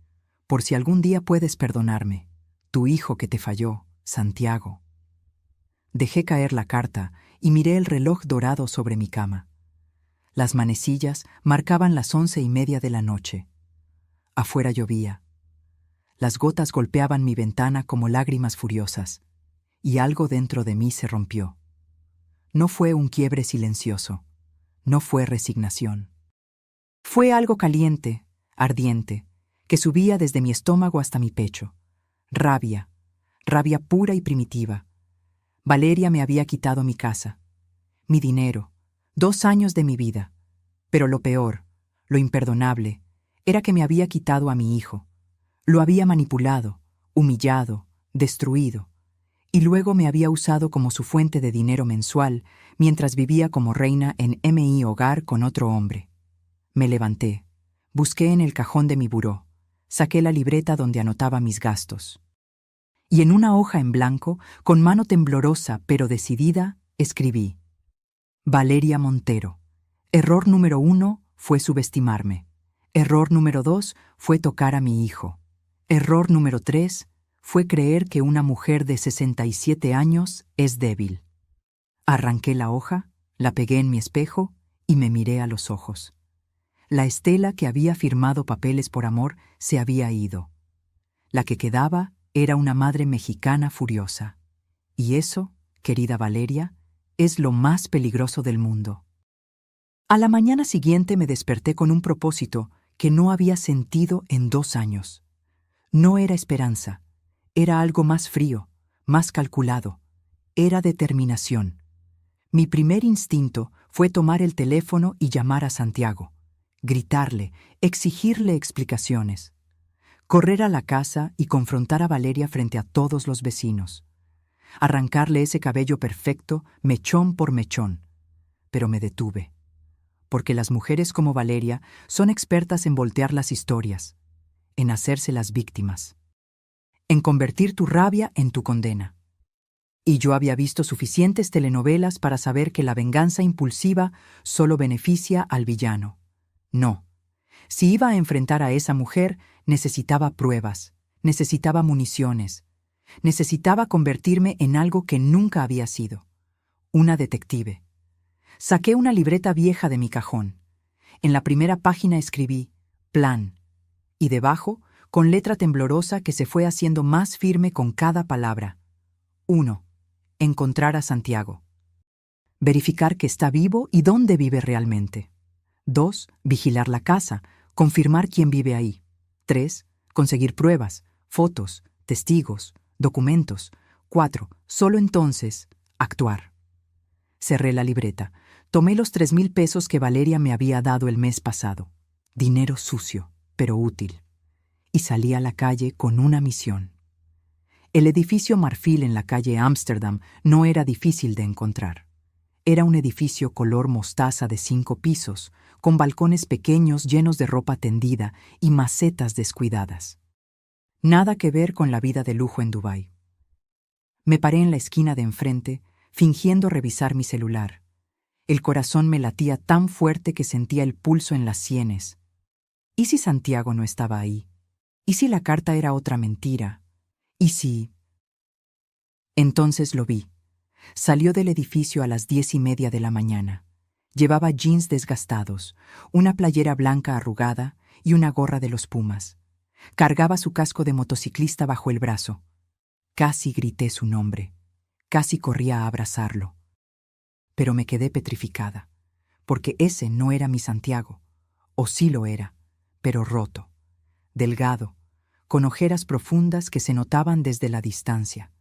por si algún día puedes perdonarme. Tu hijo que te falló, Santiago. Dejé caer la carta y miré el reloj dorado sobre mi cama. Las manecillas marcaban las 11:30 de la noche. Afuera llovía. Las gotas golpeaban mi ventana como lágrimas furiosas, y algo dentro de mí se rompió. No fue un quiebre silencioso, no fue resignación. Fue algo caliente, ardiente, que subía desde mi estómago hasta mi pecho. Rabia pura y primitiva. Valeria me había quitado mi casa, mi dinero, 2 años de mi vida. Pero lo peor, lo imperdonable, era que me había quitado a mi hijo. Lo había manipulado, humillado, destruido. Y luego me había usado como su fuente de dinero mensual mientras vivía como reina en MI Hogar con otro hombre. Me levanté, busqué en el cajón de mi buró, saqué la libreta donde anotaba mis gastos. Y en una hoja en blanco, con mano temblorosa pero decidida, escribí: Valeria Montero. Error número 1 fue subestimarme. Error número 2 fue tocar a mi hijo. Error número 3 fue creer que una mujer de 67 años es débil. Arranqué la hoja, la pegué en mi espejo y me miré a los ojos. La Estela que había firmado papeles por amor se había ido. La que quedaba era una madre mexicana furiosa. Y eso, querida Valeria, es lo más peligroso del mundo. A la mañana siguiente me desperté con un propósito que no había sentido en 2 años. No era esperanza, era algo más frío, más calculado. Era determinación. Mi primer instinto fue tomar el teléfono y llamar a Santiago, gritarle, exigirle explicaciones, correr a la casa y confrontar a Valeria frente a todos los vecinos, arrancarle ese cabello perfecto, mechón por mechón. Pero me detuve, porque las mujeres como Valeria son expertas en voltear las historias, en hacerse las víctimas, en convertir tu rabia en tu condena. Y yo había visto suficientes telenovelas para saber que la venganza impulsiva solo beneficia al villano. No. Si iba a enfrentar a esa mujer, necesitaba pruebas, necesitaba municiones, necesitaba convertirme en algo que nunca había sido: una detective. Saqué una libreta vieja de mi cajón. En la primera página escribí plan, y debajo, con letra temblorosa que se fue haciendo más firme con cada palabra: 1. Encontrar a Santiago. Verificar que está vivo y dónde vive realmente. 2. Vigilar la casa, confirmar quién vive ahí. 3. Conseguir pruebas, fotos, testigos, documentos. 4. Solo entonces, actuar. Cerré la libreta. Tomé los 3,000 pesos que Valeria me había dado el mes pasado. Dinero sucio, pero útil. Y salí a la calle con una misión. El edificio Marfil en la calle Ámsterdam no era difícil de encontrar. Era un edificio color mostaza de 5 pisos, con balcones pequeños llenos de ropa tendida y macetas descuidadas. Nada que ver con la vida de lujo en Dubái. Me paré en la esquina de enfrente, fingiendo revisar mi celular. El corazón me latía tan fuerte que sentía el pulso en las sienes. ¿Y si Santiago no estaba ahí? ¿Y si la carta era otra mentira? ¿Y si...? Entonces lo vi. Salió del edificio a las 10:30 de la mañana. Llevaba jeans desgastados, una playera blanca arrugada y una gorra de los Pumas. Cargaba su casco de motociclista bajo el brazo. Casi grité su nombre. Casi corría a abrazarlo. Pero me quedé petrificada, porque ese no era mi Santiago. O sí lo era, pero roto, delgado, con ojeras profundas que se notaban desde la distancia,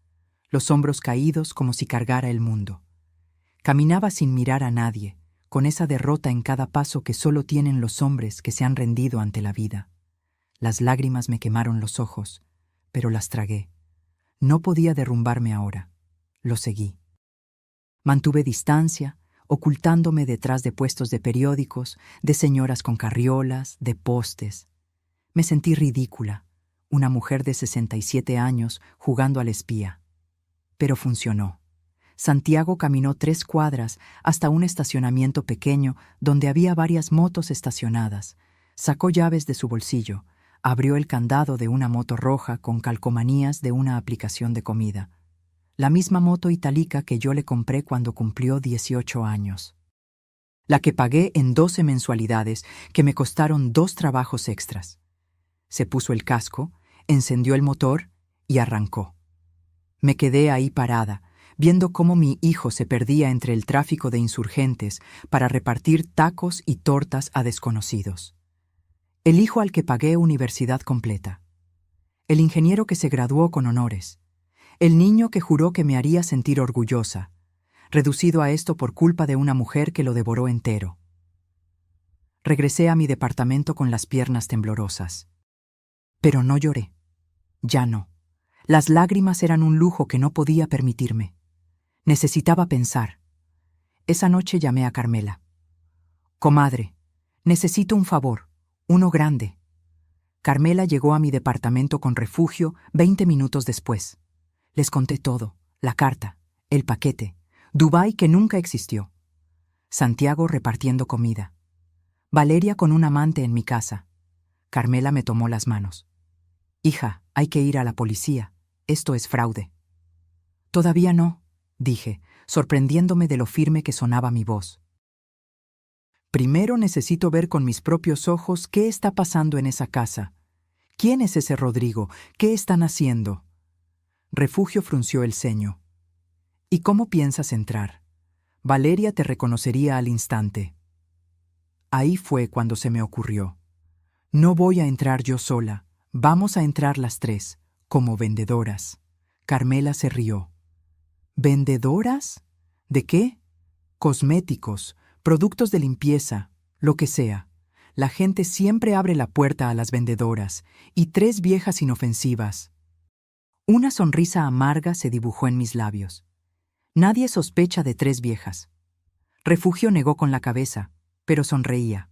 los hombros caídos como si cargara el mundo. Caminaba sin mirar a nadie, con esa derrota en cada paso que solo tienen los hombres que se han rendido ante la vida. Las lágrimas me quemaron los ojos, pero las tragué. No podía derrumbarme ahora. Lo seguí. Mantuve distancia, ocultándome detrás de puestos de periódicos, de señoras con carriolas, de postes. Me sentí ridícula, una mujer de 67 años jugando al espía. Pero funcionó. Santiago caminó 3 cuadras hasta un estacionamiento pequeño donde había varias motos estacionadas. Sacó llaves de su bolsillo, abrió el candado de una moto roja con calcomanías de una aplicación de comida. La misma moto itálica que yo le compré cuando cumplió 18 años. La que pagué en 12 mensualidades que me costaron 2 trabajos extras. Se puso el casco, encendió el motor y arrancó. Me quedé ahí parada, viendo cómo mi hijo se perdía entre el tráfico de insurgentes para repartir tacos y tortas a desconocidos. El hijo al que pagué universidad completa. El ingeniero que se graduó con honores. El niño que juró que me haría sentir orgullosa, reducido a esto por culpa de una mujer que lo devoró entero. Regresé a mi departamento con las piernas temblorosas. Pero no lloré. Ya no. Las lágrimas eran un lujo que no podía permitirme. Necesitaba pensar. Esa noche llamé a Carmela. «Comadre, necesito un favor, uno grande». Carmela llegó a mi departamento con Refugio 20 minutos después. Les conté todo, la carta, el paquete, Dubái que nunca existió, Santiago repartiendo comida, Valeria con un amante en mi casa. Carmela me tomó las manos. «Hija, hay que ir a la policía. Esto es fraude». «Todavía no», dije, sorprendiéndome de lo firme que sonaba mi voz. «Primero necesito ver con mis propios ojos qué está pasando en esa casa. ¿Quién es ese Rodrigo? ¿Qué están haciendo?» Refugio frunció el ceño. «¿Y cómo piensas entrar? Valeria te reconocería al instante». Ahí fue cuando se me ocurrió. «No voy a entrar yo sola. Vamos a entrar las tres, como vendedoras». Carmela se rió. «¿Vendedoras? ¿De qué?» «Cosméticos, productos de limpieza, lo que sea. La gente siempre abre la puerta a las vendedoras, y tres viejas inofensivas». Una sonrisa amarga se dibujó en mis labios. Nadie sospecha de tres viejas. Refugio negó con la cabeza, pero sonreía.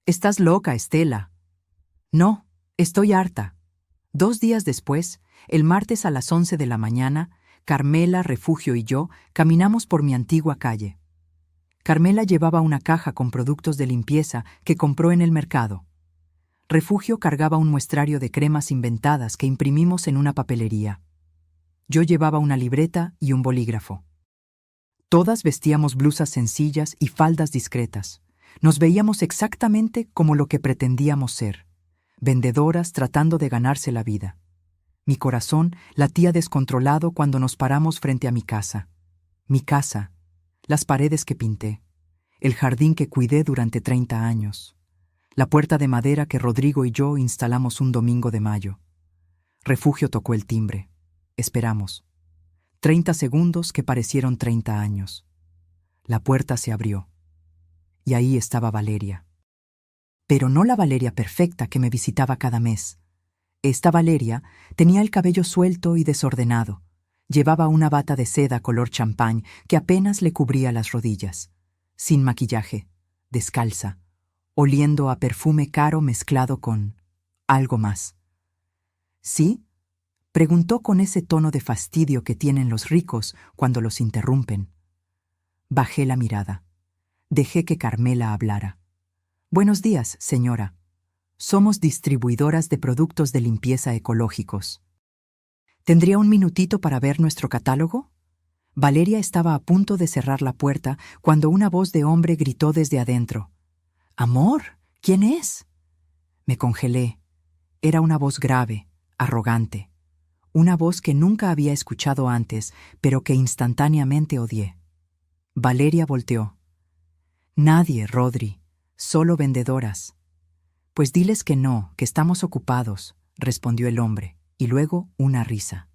«Estás loca, Estela». «No, estoy harta». 2 días después, el martes a las 11 de la mañana, Carmela, Refugio y yo caminamos por mi antigua calle. Carmela llevaba una caja con productos de limpieza que compró en el mercado. Refugio cargaba un muestrario de cremas inventadas que imprimimos en una papelería. Yo llevaba una libreta y un bolígrafo. Todas vestíamos blusas sencillas y faldas discretas. Nos veíamos exactamente como lo que pretendíamos ser, vendedoras tratando de ganarse la vida. Mi corazón latía descontrolado cuando nos paramos frente a mi casa. Mi casa, las paredes que pinté, el jardín que cuidé durante 30 años, la puerta de madera que Rodrigo y yo instalamos un domingo de mayo. Refugio tocó el timbre. Esperamos. 30 segundos que parecieron 30 años. La puerta se abrió. Y ahí estaba Valeria. Pero no la Valeria perfecta que me visitaba cada mes. Esta Valeria tenía el cabello suelto y desordenado. Llevaba una bata de seda color champán que apenas le cubría las rodillas. Sin maquillaje, descalza, oliendo a perfume caro mezclado con algo más. ¿Sí?, preguntó con ese tono de fastidio que tienen los ricos cuando los interrumpen. Bajé la mirada. Dejé que Carmela hablara. «Buenos días, señora. Somos distribuidoras de productos de limpieza ecológicos. ¿Tendría un minutito para ver nuestro catálogo?» Valeria estaba a punto de cerrar la puerta cuando una voz de hombre gritó desde adentro. «Amor, ¿quién es?» Me congelé. Era una voz grave, arrogante. Una voz que nunca había escuchado antes, pero que instantáneamente odié. Valeria volteó. «Nadie, Rodri. Solo vendedoras». «Pues diles que no, que estamos ocupados», respondió el hombre, y luego una risa.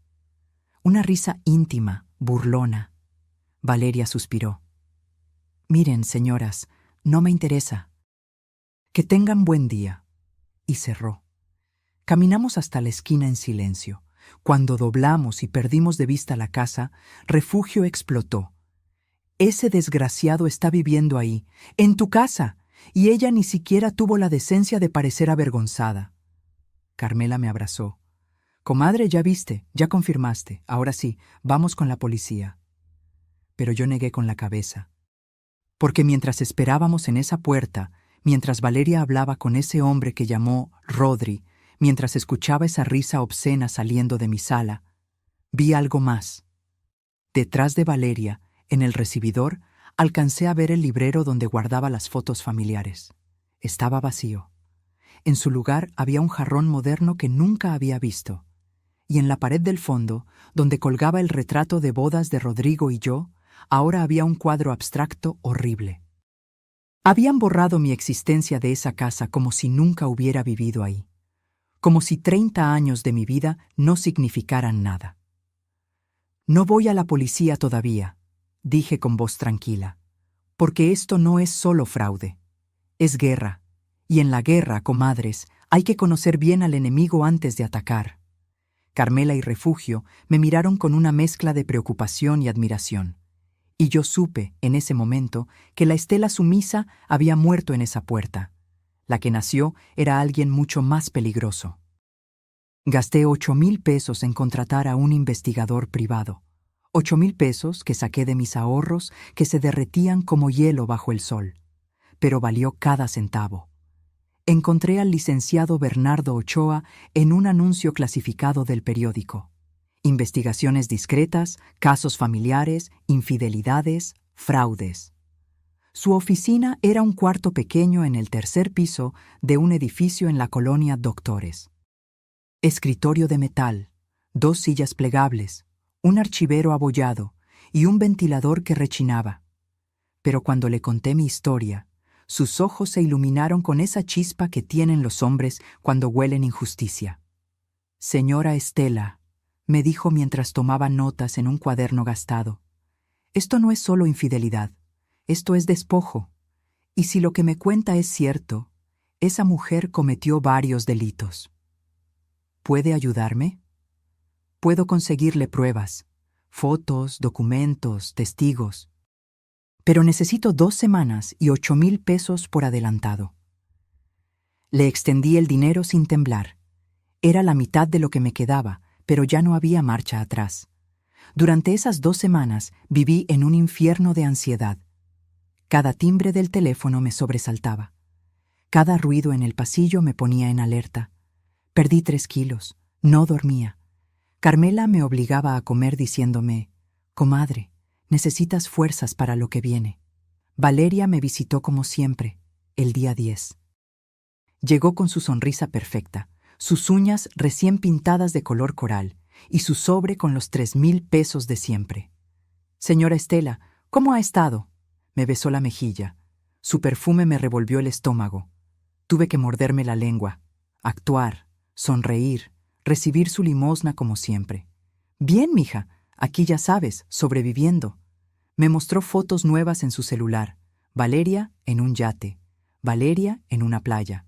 Una risa íntima, burlona. Valeria suspiró. «Miren, señoras, no me interesa. Que tengan buen día». Y cerró. Caminamos hasta la esquina en silencio. Cuando doblamos y perdimos de vista la casa, Refugio explotó. «Ese desgraciado está viviendo ahí, en tu casa, y ella ni siquiera tuvo la decencia de parecer avergonzada». Carmela me abrazó. «Comadre, ya viste, ya confirmaste. Ahora sí, vamos con la policía». Pero yo negué con la cabeza. Porque mientras esperábamos en esa puerta, mientras Valeria hablaba con ese hombre que llamó Rodri, mientras escuchaba esa risa obscena saliendo de mi sala, vi algo más. Detrás de Valeria, en el recibidor, alcancé a ver el librero donde guardaba las fotos familiares. Estaba vacío. En su lugar había un jarrón moderno que nunca había visto. Y en la pared del fondo, donde colgaba el retrato de bodas de Rodrigo y yo, ahora había un cuadro abstracto horrible. Habían borrado mi existencia de esa casa como si nunca hubiera vivido ahí. Como si 30 años de mi vida no significaran nada. «No voy a la policía todavía», dije con voz tranquila, «porque esto no es solo fraude. Es guerra, y en la guerra, comadres, hay que conocer bien al enemigo antes de atacar. Carmela y Refugio me miraron con una mezcla de preocupación y admiración. Y yo supe, en ese momento, que la Estela sumisa había muerto en esa puerta. La que nació era alguien mucho más peligroso. Gasté 8,000 pesos en contratar a un investigador privado. 8,000 pesos que saqué de mis ahorros que se derretían como hielo bajo el sol. Pero valió cada centavo. Encontré al licenciado Bernardo Ochoa en un anuncio clasificado del periódico. Investigaciones discretas, casos familiares, infidelidades, fraudes. Su oficina era un cuarto pequeño en el tercer piso de un edificio en la colonia Doctores. Escritorio de metal, 2 sillas plegables, un archivero abollado y un ventilador que rechinaba. Pero cuando le conté mi historia, sus ojos se iluminaron con esa chispa que tienen los hombres cuando huelen injusticia. «Señora Estela», me dijo mientras tomaba notas en un cuaderno gastado, «esto no es solo infidelidad, esto es despojo. Y si lo que me cuenta es cierto, esa mujer cometió varios delitos. ¿Puede ayudarme? Puedo conseguirle pruebas, fotos, documentos, testigos. Pero necesito 2 semanas y 8,000 pesos por adelantado». Le extendí el dinero sin temblar. Era la mitad de lo que me quedaba, pero ya no había marcha atrás. Durante esas 2 semanas viví en un infierno de ansiedad. Cada timbre del teléfono me sobresaltaba. Cada ruido en el pasillo me ponía en alerta. Perdí 3 kilos. No dormía. Carmela me obligaba a comer diciéndome, «Comadre, necesitas fuerzas para lo que viene». Valeria me visitó como siempre, el día 10. Llegó con su sonrisa perfecta, sus uñas recién pintadas de color coral y su sobre con los 3,000 pesos de siempre. «Señora Estela, ¿cómo ha estado?». Me besó la mejilla. Su perfume me revolvió el estómago. Tuve que morderme la lengua, actuar, sonreír, recibir su limosna como siempre. «Bien, mija, aquí ya sabes, sobreviviendo». Me mostró fotos nuevas en su celular. Valeria en un yate, Valeria en una playa,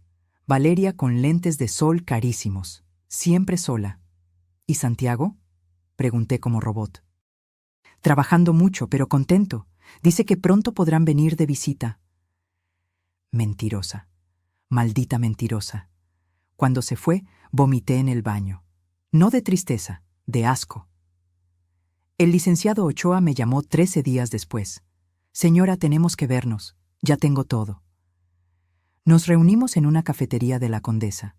Valeria con lentes de sol carísimos, siempre sola. «¿Y Santiago?», pregunté como robot. «Trabajando mucho, pero contento. Dice que pronto podrán venir de visita». Mentirosa. Maldita mentirosa. Cuando se fue, vomité en el baño. No de tristeza, de asco. El licenciado Ochoa me llamó 13 días después. «Señora, tenemos que vernos. Ya tengo todo». Nos reunimos en una cafetería de la Condesa.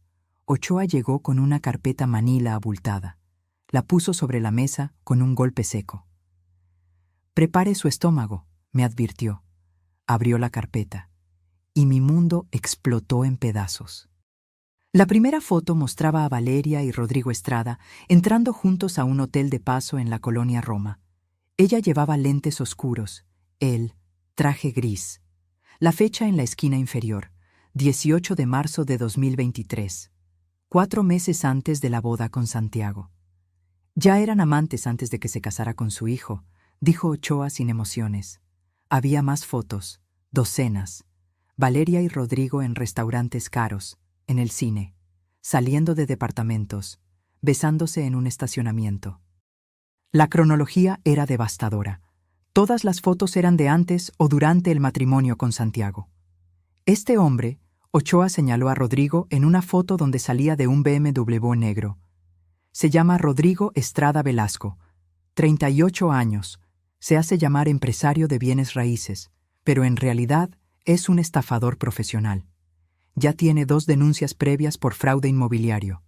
Ochoa llegó con una carpeta manila abultada. La puso sobre la mesa con un golpe seco. «Prepare su estómago», me advirtió. Abrió la carpeta, y mi mundo explotó en pedazos. La primera foto mostraba a Valeria y Rodrigo Estrada entrando juntos a un hotel de paso en la colonia Roma. Ella llevaba lentes oscuros, él, traje gris. La fecha en la esquina inferior, 18 de marzo de 2023, 4 meses antes de la boda con Santiago. «Ya eran amantes antes de que se casara con su hijo», dijo Ochoa sin emociones. Había más fotos, docenas. Valeria y Rodrigo en restaurantes caros, en el cine, saliendo de departamentos, besándose en un estacionamiento. La cronología era devastadora. Todas las fotos eran de antes o durante el matrimonio con Santiago. Este hombre, Ochoa señaló a Rodrigo en una foto donde salía de un BMW negro. Se llama Rodrigo Estrada Velasco, 38 años, se hace llamar empresario de bienes raíces, pero en realidad es un estafador profesional. Ya tiene 2 denuncias previas por fraude inmobiliario.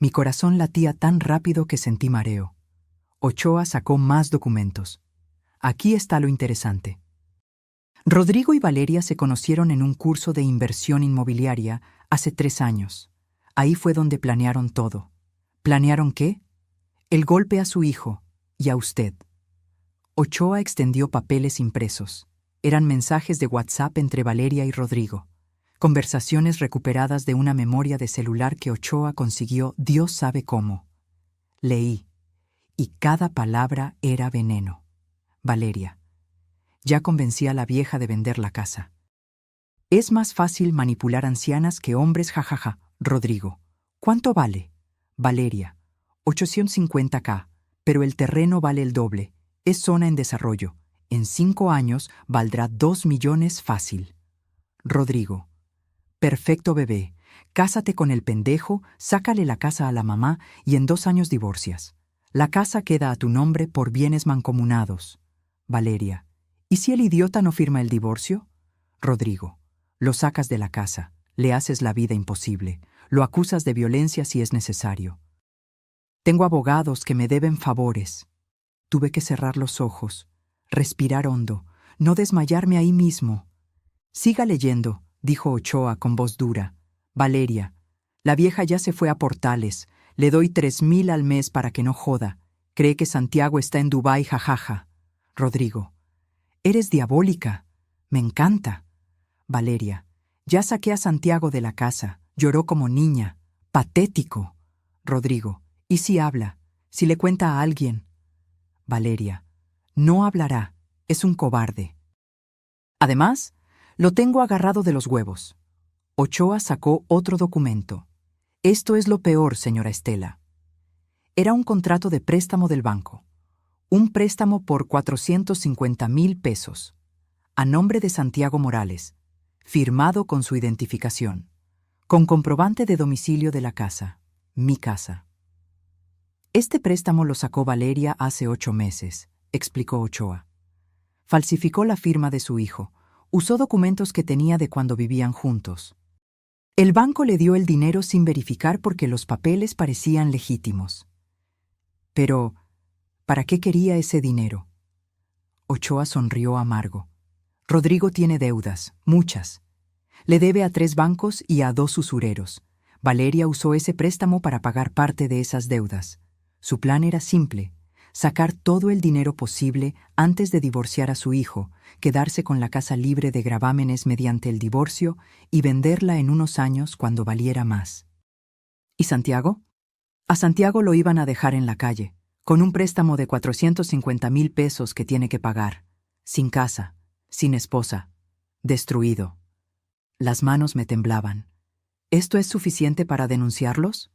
Mi corazón latía tan rápido que sentí mareo. Ochoa sacó más documentos. Aquí está lo interesante. Rodrigo y Valeria se conocieron en un curso de inversión inmobiliaria hace 3 años. Ahí fue donde planearon todo. ¿Planearon qué? El golpe a su hijo y a usted. Ochoa extendió papeles impresos. Eran mensajes de WhatsApp entre Valeria y Rodrigo. Conversaciones recuperadas de una memoria de celular que Ochoa consiguió Dios sabe cómo. Leí, y cada palabra era veneno. Valeria. Ya convencí a la vieja de vender la casa. Es más fácil manipular ancianas que hombres, jajaja. Rodrigo. ¿Cuánto vale? Valeria. 850K, pero el terreno vale el doble. Es zona en desarrollo. En 5 años valdrá 2 millones fácil. Rodrigo: perfecto, bebé. Cásate con el pendejo, sácale la casa a la mamá y en 2 años divorcias. La casa queda a tu nombre por bienes mancomunados. Valeria: ¿y si el idiota no firma el divorcio? Rodrigo: lo sacas de la casa, le haces la vida imposible, lo acusas de violencia si es necesario. Tengo abogados que me deben favores. Tuve que cerrar los ojos, respirar hondo, no desmayarme ahí mismo. Siga leyendo, dijo Ochoa con voz dura. Valeria: la vieja ya se fue a Portales. Le doy 3,000 al mes para que no joda. Cree que Santiago está en Dubái, jajaja. Rodrigo: eres diabólica. Me encanta. Valeria: ya saqué a Santiago de la casa. Lloró como niña. Patético. Rodrigo: ¿y si habla? Si le cuenta a alguien. Valeria: no hablará. Es un cobarde. Además, lo tengo agarrado de los huevos. Ochoa sacó otro documento. Esto es lo peor, señora Estela. Era un contrato de préstamo del banco. Un préstamo por 450,000 pesos. A nombre de Santiago Morales. Firmado con su identificación. Con comprobante de domicilio de la casa. Mi casa. Este préstamo lo sacó Valeria hace 8 meses, explicó Ochoa. Falsificó la firma de su hijo. Usó documentos que tenía de cuando vivían juntos. El banco le dio el dinero sin verificar porque los papeles parecían legítimos. Pero, ¿para qué quería ese dinero? Ochoa sonrió amargo. Rodrigo tiene deudas, muchas. Le debe a 3 bancos y a 2 usureros. Valeria usó ese préstamo para pagar parte de esas deudas. Su plan era simple: sacar todo el dinero posible antes de divorciar a su hijo, quedarse con la casa libre de gravámenes mediante el divorcio y venderla en unos años cuando valiera más. ¿Y Santiago? A Santiago lo iban a dejar en la calle, con un préstamo de 450,000 pesos que tiene que pagar, sin casa, sin esposa, destruido. Las manos me temblaban. ¿Esto es suficiente para denunciarlos?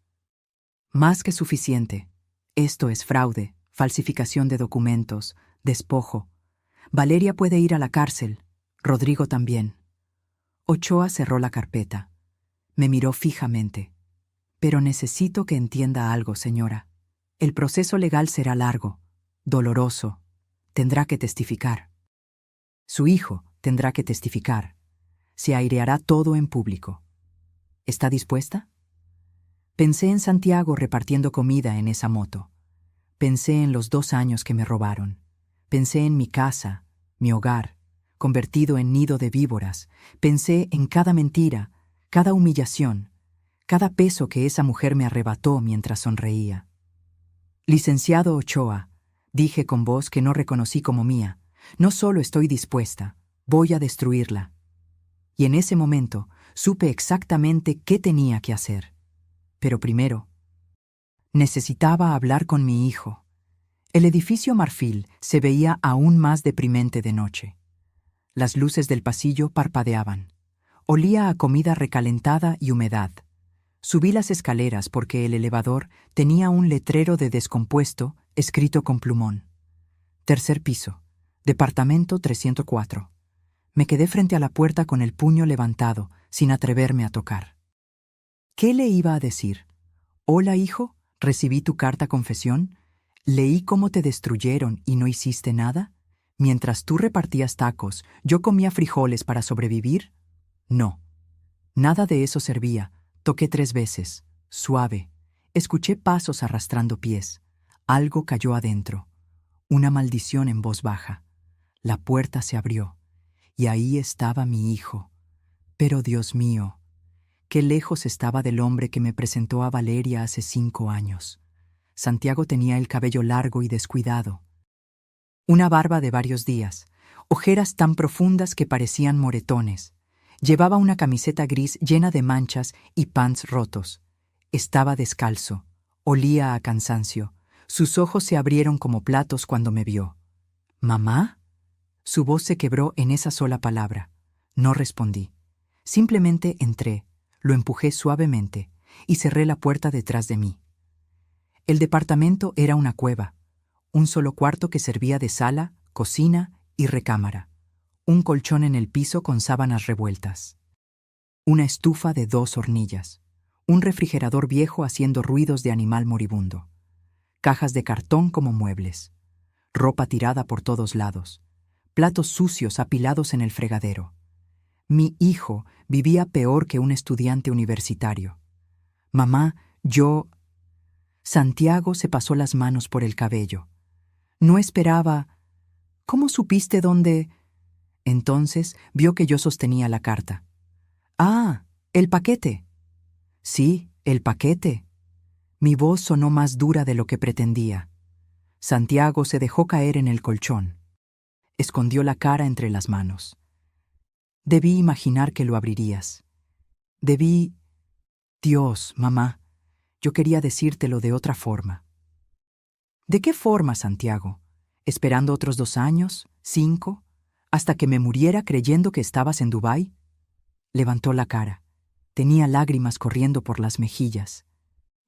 Más que suficiente. Esto es fraude, falsificación de documentos, despojo. Valeria puede ir a la cárcel. Rodrigo también. Ochoa cerró la carpeta. Me miró fijamente. Pero necesito que entienda algo, señora. El proceso legal será largo, doloroso. Tendrá que testificar. Su hijo tendrá que testificar. Se aireará todo en público. ¿Está dispuesta? Pensé en Santiago repartiendo comida en esa moto. Pensé en los 2 años que me robaron. Pensé en mi casa, mi hogar, convertido en nido de víboras. Pensé en cada mentira, cada humillación, cada peso que esa mujer me arrebató mientras sonreía. Licenciado Ochoa, dije con voz que no reconocí como mía, no solo estoy dispuesta, voy a destruirla. Y en ese momento supe exactamente qué tenía que hacer. Pero primero, necesitaba hablar con mi hijo. El edificio Marfil se veía aún más deprimente de noche. Las luces del pasillo parpadeaban. Olía a comida recalentada y humedad. Subí las escaleras porque el elevador tenía un letrero de descompuesto escrito con plumón. 3er piso, departamento 304. Me quedé frente a la puerta con el puño levantado, sin atreverme a tocar. ¿Qué le iba a decir? Hola, hijo, recibí tu carta confesión. Leí cómo te destruyeron y no hiciste nada. Mientras tú repartías tacos, ¿yo comía frijoles para sobrevivir? No. Nada de eso servía. Toqué 3 veces, suave. Escuché pasos arrastrando pies. Algo cayó adentro. Una maldición en voz baja. La puerta se abrió. Y ahí estaba mi hijo. Pero Dios mío, qué lejos estaba del hombre que me presentó a Valeria hace 5 años. Santiago tenía el cabello largo y descuidado. Una barba de varios días, ojeras tan profundas que parecían moretones. Llevaba una camiseta gris llena de manchas y pants rotos. Estaba descalzo, olía a cansancio. Sus ojos se abrieron como platos cuando me vio. ¿Mamá? Su voz se quebró en esa sola palabra. No respondí. Simplemente entré, lo empujé suavemente y cerré la puerta detrás de mí. El departamento era una cueva, un solo cuarto que servía de sala, cocina y recámara, un colchón en el piso con sábanas revueltas, una estufa de 2 hornillas, un refrigerador viejo haciendo ruidos de animal moribundo, cajas de cartón como muebles, ropa tirada por todos lados, platos sucios apilados en el fregadero. Mi hijo vivía peor que un estudiante universitario. Mamá, Santiago se pasó las manos por el cabello. No esperaba. ¿Cómo supiste dónde? Entonces vio que yo sostenía la carta. Ah, el paquete. Sí, el paquete. Mi voz sonó más dura de lo que pretendía. Santiago se dejó caer en el colchón. Escondió la cara entre las manos. Debí imaginar que lo abrirías. Dios, mamá, yo quería decírtelo de otra forma. ¿De qué forma, Santiago? ¿Esperando otros 2 años, 5, hasta que me muriera creyendo que estabas en Dubái? Levantó la cara. Tenía lágrimas corriendo por las mejillas.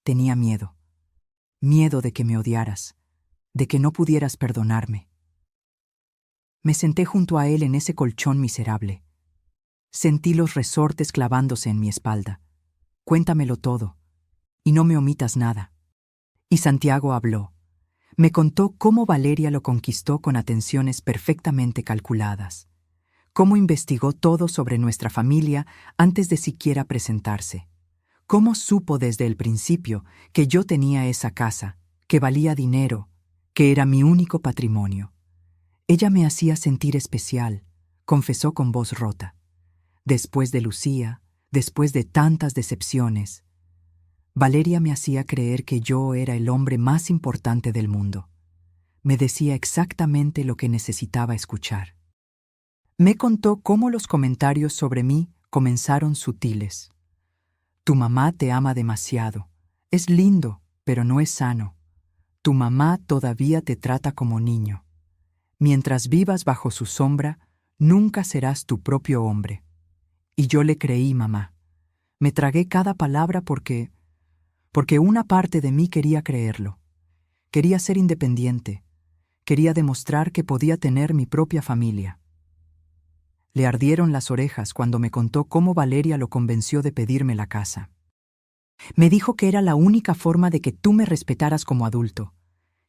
Tenía miedo. Miedo de que me odiaras, de que no pudieras perdonarme. Me senté junto a él en ese colchón miserable. Sentí los resortes clavándose en mi espalda. Cuéntamelo todo, y no me omitas nada. Y Santiago habló. Me contó cómo Valeria lo conquistó con atenciones perfectamente calculadas, cómo investigó todo sobre nuestra familia antes de siquiera presentarse, cómo supo desde el principio que yo tenía esa casa, que valía dinero, que era mi único patrimonio. Ella me hacía sentir especial, confesó con voz rota. Después de Lucía, después de tantas decepciones, Valeria me hacía creer que yo era el hombre más importante del mundo. Me decía exactamente lo que necesitaba escuchar. Me contó cómo los comentarios sobre mí comenzaron sutiles. Tu mamá te ama demasiado. Es lindo, pero no es sano. Tu mamá todavía te trata como niño. Mientras vivas bajo su sombra, nunca serás tu propio hombre. Y yo le creí, mamá. Me tragué cada palabra porque una parte de mí quería creerlo. Quería ser independiente. Quería demostrar que podía tener mi propia familia. Le ardieron las orejas cuando me contó cómo Valeria lo convenció de pedirme la casa. Me dijo que era la única forma de que tú me respetaras como adulto,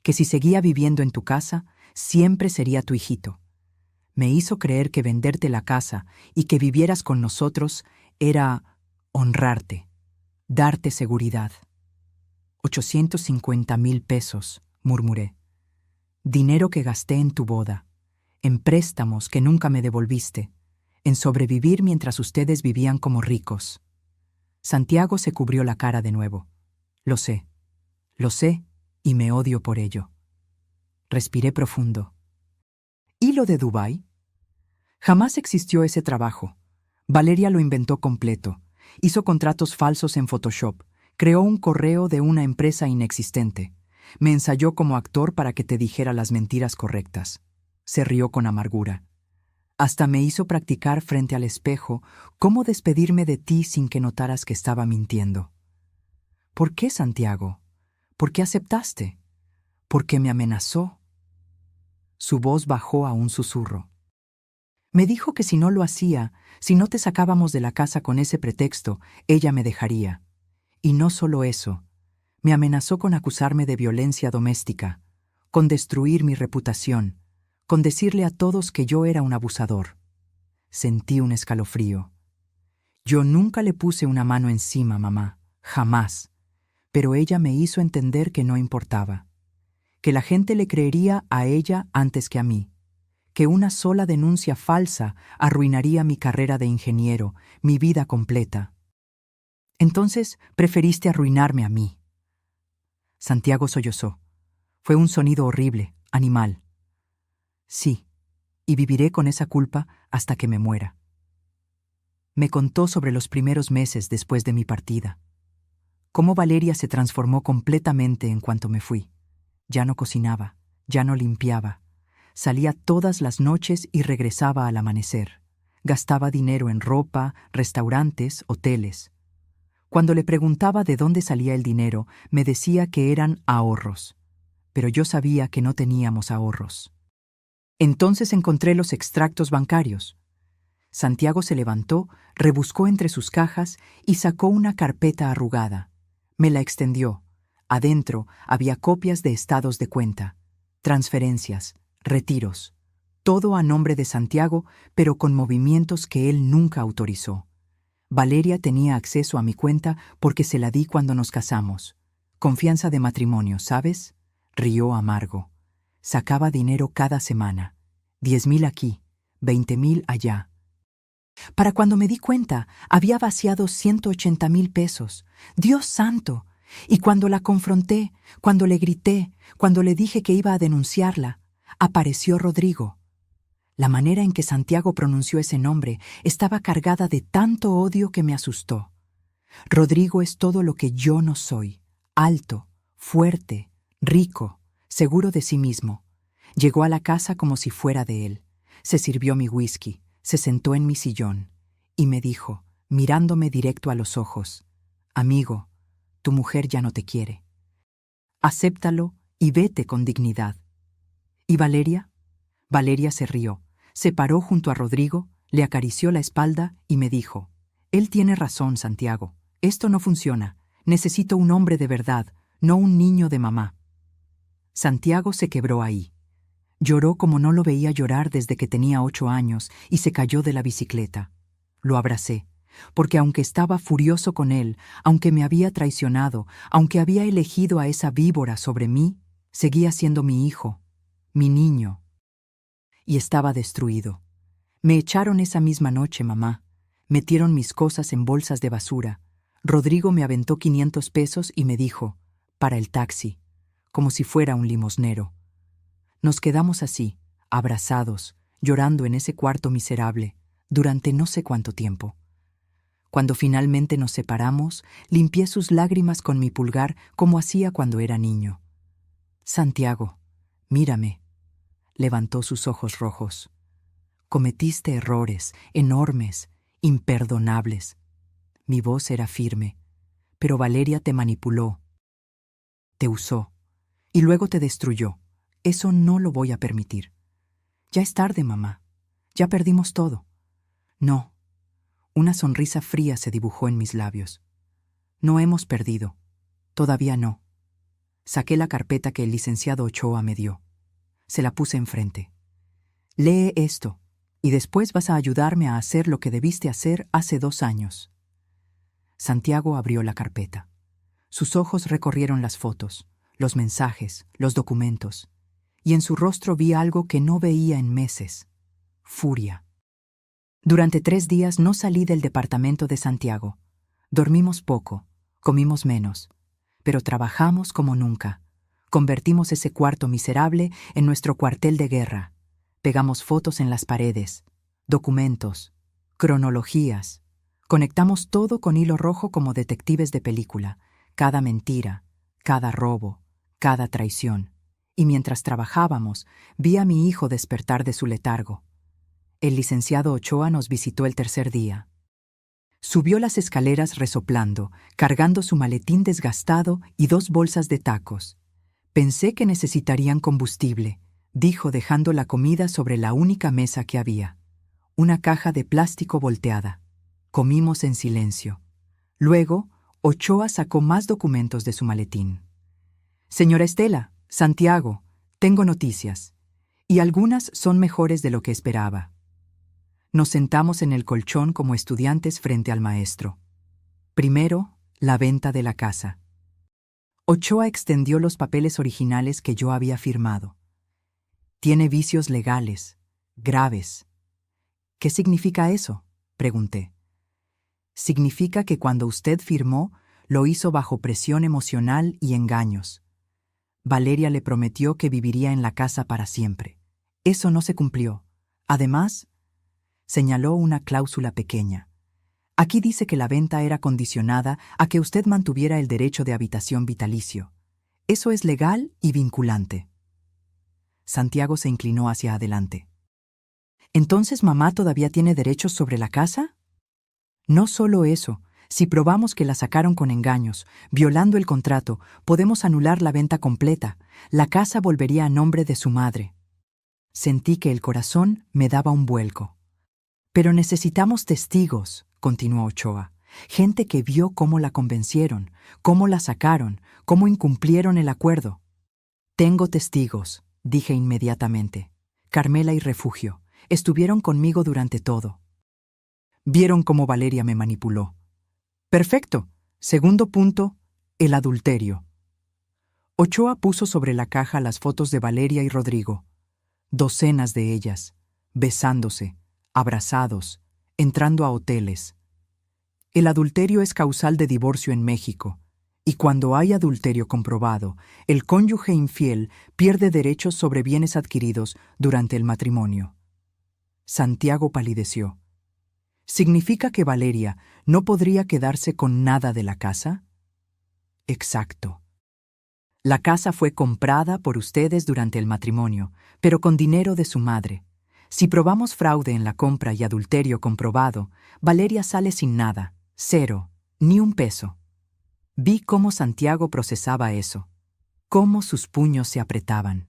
que si seguía viviendo en tu casa, siempre sería tu hijito. Me hizo creer que venderte la casa y que vivieras con nosotros era honrarte, darte seguridad. 850,000 pesos, murmuré. Dinero que gasté en tu boda, en préstamos que nunca me devolviste, en sobrevivir mientras ustedes vivían como ricos. Santiago se cubrió la cara de nuevo. Lo sé y me odio por ello. Respiré profundo. ¿Y lo de Dubái? Jamás existió ese trabajo. Valeria lo inventó completo. Hizo contratos falsos en Photoshop. Creó un correo de una empresa inexistente. Me ensayó como actor para que te dijera las mentiras correctas. Se rió con amargura. Hasta me hizo practicar frente al espejo cómo despedirme de ti sin que notaras que estaba mintiendo. ¿Por qué, Santiago? ¿Por qué aceptaste? ¿Por qué me amenazó? Su voz bajó a un susurro. Me dijo que si no lo hacía, si no te sacábamos de la casa con ese pretexto, ella me dejaría. Y no solo eso, me amenazó con acusarme de violencia doméstica, con destruir mi reputación, con decirle a todos que yo era un abusador. Sentí un escalofrío. Yo nunca le puse una mano encima, mamá, jamás, pero ella me hizo entender que no importaba, que la gente le creería a ella antes que a mí, que una sola denuncia falsa arruinaría mi carrera de ingeniero, mi vida completa. Entonces preferiste arruinarme a mí. Santiago sollozó. Fue un sonido horrible, animal. Sí, y viviré con esa culpa hasta que me muera. Me contó sobre los primeros meses después de mi partida. Cómo Valeria se transformó completamente en cuanto me fui. Ya no cocinaba, ya no limpiaba. Salía todas las noches y regresaba al amanecer. Gastaba dinero en ropa, restaurantes, hoteles. Cuando le preguntaba de dónde salía el dinero, me decía que eran ahorros. Pero yo sabía que no teníamos ahorros. Entonces encontré los extractos bancarios. Santiago se levantó, rebuscó entre sus cajas y sacó una carpeta arrugada. Me la extendió. Adentro había copias de estados de cuenta, transferencias, retiros. Todo a nombre de Santiago, pero con movimientos que él nunca autorizó. Valeria tenía acceso a mi cuenta porque se la di cuando nos casamos. Confianza de matrimonio, ¿sabes? Rió amargo. Sacaba dinero cada semana. 10,000 aquí, 20,000 allá. Para cuando me di cuenta, había vaciado 180,000 pesos. ¡Dios santo! Y cuando la confronté, cuando le grité, cuando le dije que iba a denunciarla, apareció Rodrigo. La manera en que Santiago pronunció ese nombre estaba cargada de tanto odio que me asustó. Rodrigo es todo lo que yo no soy: alto, fuerte, rico, seguro de sí mismo. Llegó a la casa como si fuera de él. Se sirvió mi whisky, se sentó en mi sillón y me dijo, mirándome directo a los ojos: amigo, tu mujer ya no te quiere. Acéptalo y vete con dignidad. ¿Y Valeria? Valeria se rió, se paró junto a Rodrigo, le acarició la espalda y me dijo: él tiene razón, Santiago. Esto no funciona. Necesito un hombre de verdad, no un niño de mamá. Santiago se quebró ahí. Lloró como no lo veía llorar desde que tenía 8 años y se cayó de la bicicleta. Lo abracé, porque aunque estaba furioso con él, aunque me había traicionado, aunque había elegido a esa víbora sobre mí, seguía siendo mi hijo, mi niño. Y estaba destruido. Me echaron esa misma noche, mamá. Metieron mis cosas en bolsas de basura. Rodrigo me aventó 500 pesos y me dijo: para el taxi, como si fuera un limosnero. Nos quedamos así, abrazados, llorando en ese cuarto miserable, durante no sé cuánto tiempo. Cuando finalmente nos separamos, limpié sus lágrimas con mi pulgar como hacía cuando era niño. Santiago, mírame. Levantó sus ojos rojos. Cometiste errores, enormes, imperdonables. Mi voz era firme, pero Valeria te manipuló, te usó, y luego te destruyó. Eso no lo voy a permitir. Ya es tarde, mamá. Ya perdimos todo. No. Una sonrisa fría se dibujó en mis labios. No hemos perdido. Todavía no. Saqué la carpeta que el licenciado Ochoa me dio. Se la puse enfrente. Lee esto, y después vas a ayudarme a hacer lo que debiste hacer hace 2 años. Santiago abrió la carpeta. Sus ojos recorrieron las fotos, los mensajes, los documentos, y en su rostro vi algo que no veía en meses: furia. Durante 3 días no salí del departamento de Santiago. Dormimos poco, comimos menos, pero trabajamos como nunca. Convertimos ese cuarto miserable en nuestro cuartel de guerra. Pegamos fotos en las paredes, documentos, cronologías. Conectamos todo con hilo rojo como detectives de película, cada mentira, cada robo, cada traición. Y mientras trabajábamos, vi a mi hijo despertar de su letargo. El licenciado Ochoa nos visitó el 3er día. Subió las escaleras resoplando, cargando su maletín desgastado y 2 bolsas de tacos. Pensé que necesitarían combustible, dijo dejando la comida sobre la única mesa que había. Una caja de plástico volteada. Comimos en silencio. Luego, Ochoa sacó más documentos de su maletín. Señora Estela, Santiago, tengo noticias, y algunas son mejores de lo que esperaba. Nos sentamos en el colchón como estudiantes frente al maestro. Primero, la venta de la casa. Ochoa extendió los papeles originales que yo había firmado. Tiene vicios legales, graves. ¿Qué significa eso?, pregunté. Significa que cuando usted firmó, lo hizo bajo presión emocional y engaños. Valeria le prometió que viviría en la casa para siempre. Eso no se cumplió. Además, señaló una cláusula pequeña. Aquí dice que la venta era condicionada a que usted mantuviera el derecho de habitación vitalicio. Eso es legal y vinculante. Santiago se inclinó hacia adelante. ¿Entonces mamá todavía tiene derechos sobre la casa? No solo eso, Si probamos que la sacaron con engaños, violando el contrato, podemos anular la venta completa. La casa volvería a nombre de su madre. Sentí que el corazón me daba un vuelco. Pero necesitamos testigos, continuó Ochoa. Gente que vio cómo la convencieron, cómo la sacaron, cómo incumplieron el acuerdo. Tengo testigos, dije inmediatamente. Carmela y Refugio. Estuvieron conmigo durante todo. Vieron cómo Valeria me manipuló. Perfecto. Segundo punto, el adulterio. Ochoa puso sobre la caja las fotos de Valeria y Rodrigo. Docenas de ellas, besándose, abrazados, entrando a hoteles. El adulterio es causal de divorcio en México, y cuando hay adulterio comprobado, el cónyuge infiel pierde derechos sobre bienes adquiridos durante el matrimonio. Santiago palideció. ¿Significa que Valeria no podría quedarse con nada de la casa? Exacto. La casa fue comprada por ustedes durante el matrimonio, pero con dinero de su madre. Si probamos fraude en la compra y adulterio comprobado, Valeria sale sin nada, cero, ni un peso. Vi cómo Santiago procesaba eso, cómo sus puños se apretaban.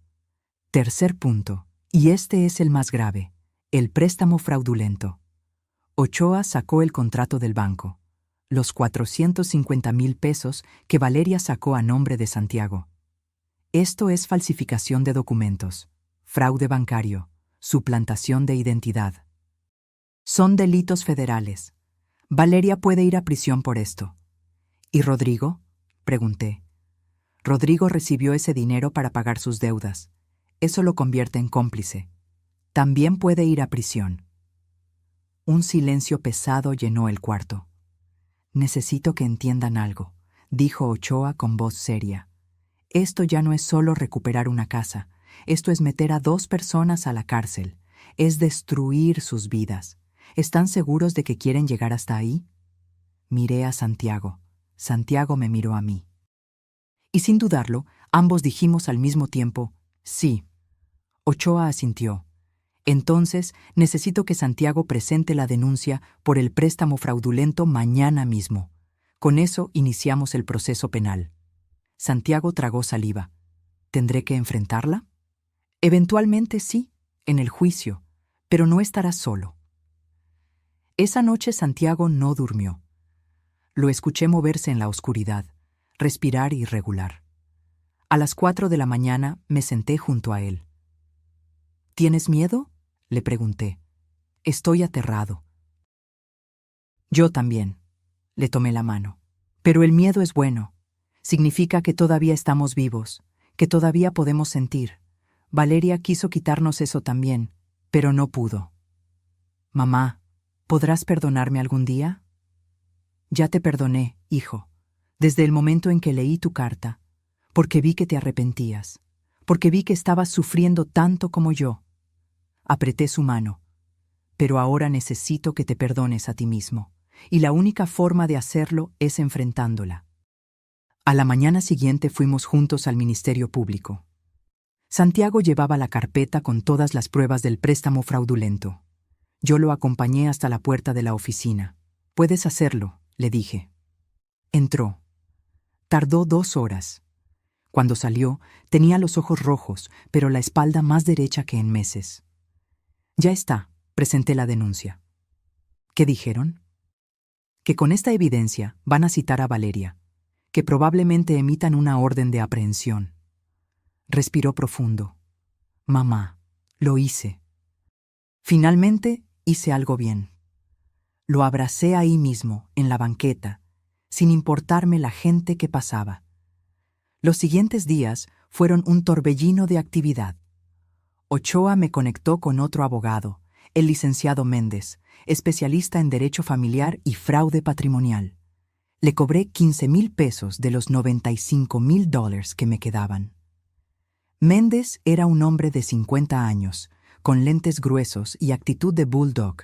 Tercer punto, y este es el más grave, el préstamo fraudulento. Ochoa sacó el contrato del banco, los 450,000 pesos que Valeria sacó a nombre de Santiago. Esto es falsificación de documentos, fraude bancario, suplantación de identidad. Son delitos federales. Valeria puede ir a prisión por esto. ¿Y Rodrigo? Pregunté. Rodrigo recibió ese dinero para pagar sus deudas. Eso lo convierte en cómplice. También puede ir a prisión. Un silencio pesado llenó el cuarto. Necesito que entiendan algo, dijo Ochoa con voz seria. Esto ya no es solo recuperar una casa, esto es meter a 2 personas a la cárcel, es destruir sus vidas. ¿Están seguros de que quieren llegar hasta ahí? Miré a Santiago. Santiago me miró a mí. Y sin dudarlo, ambos dijimos al mismo tiempo, sí. Ochoa asintió. Entonces, necesito que Santiago presente la denuncia por el préstamo fraudulento mañana mismo. Con eso iniciamos el proceso penal. Santiago tragó saliva. ¿Tendré que enfrentarla? Eventualmente sí, en el juicio, pero no estará solo. Esa noche Santiago no durmió. Lo escuché moverse en la oscuridad, respirar irregular. A las 4 de la mañana me senté junto a él. ¿Tienes miedo?, le pregunté. Estoy aterrado. Yo también. Le tomé la mano. Pero el miedo es bueno. Significa que todavía estamos vivos, que todavía podemos sentir. Valeria quiso quitarnos eso también, pero no pudo. Mamá, ¿podrás perdonarme algún día? Ya te perdoné, hijo, desde el momento en que leí tu carta, porque vi que te arrepentías, porque vi que estabas sufriendo tanto como yo. Apreté su mano. Pero ahora necesito que te perdones a ti mismo, y la única forma de hacerlo es enfrentándola. A la mañana siguiente fuimos juntos al Ministerio Público. Santiago llevaba la carpeta con todas las pruebas del préstamo fraudulento. Yo lo acompañé hasta la puerta de la oficina. «Puedes hacerlo», le dije. Entró. Tardó 2 horas. Cuando salió, tenía los ojos rojos, pero la espalda más derecha que en meses. Ya está, presenté la denuncia. ¿Qué dijeron? Que con esta evidencia van a citar a Valeria, que probablemente emitan una orden de aprehensión. Respiró profundo. Mamá, lo hice. Finalmente hice algo bien. Lo abracé ahí mismo, en la banqueta, sin importarme la gente que pasaba. Los siguientes días fueron un torbellino de actividad. Ochoa me conectó con otro abogado, el licenciado Méndez, especialista en derecho familiar y fraude patrimonial. Le cobré 15,000 pesos de los $95,000 que me quedaban. Méndez era un hombre de 50 años, con lentes gruesos y actitud de bulldog.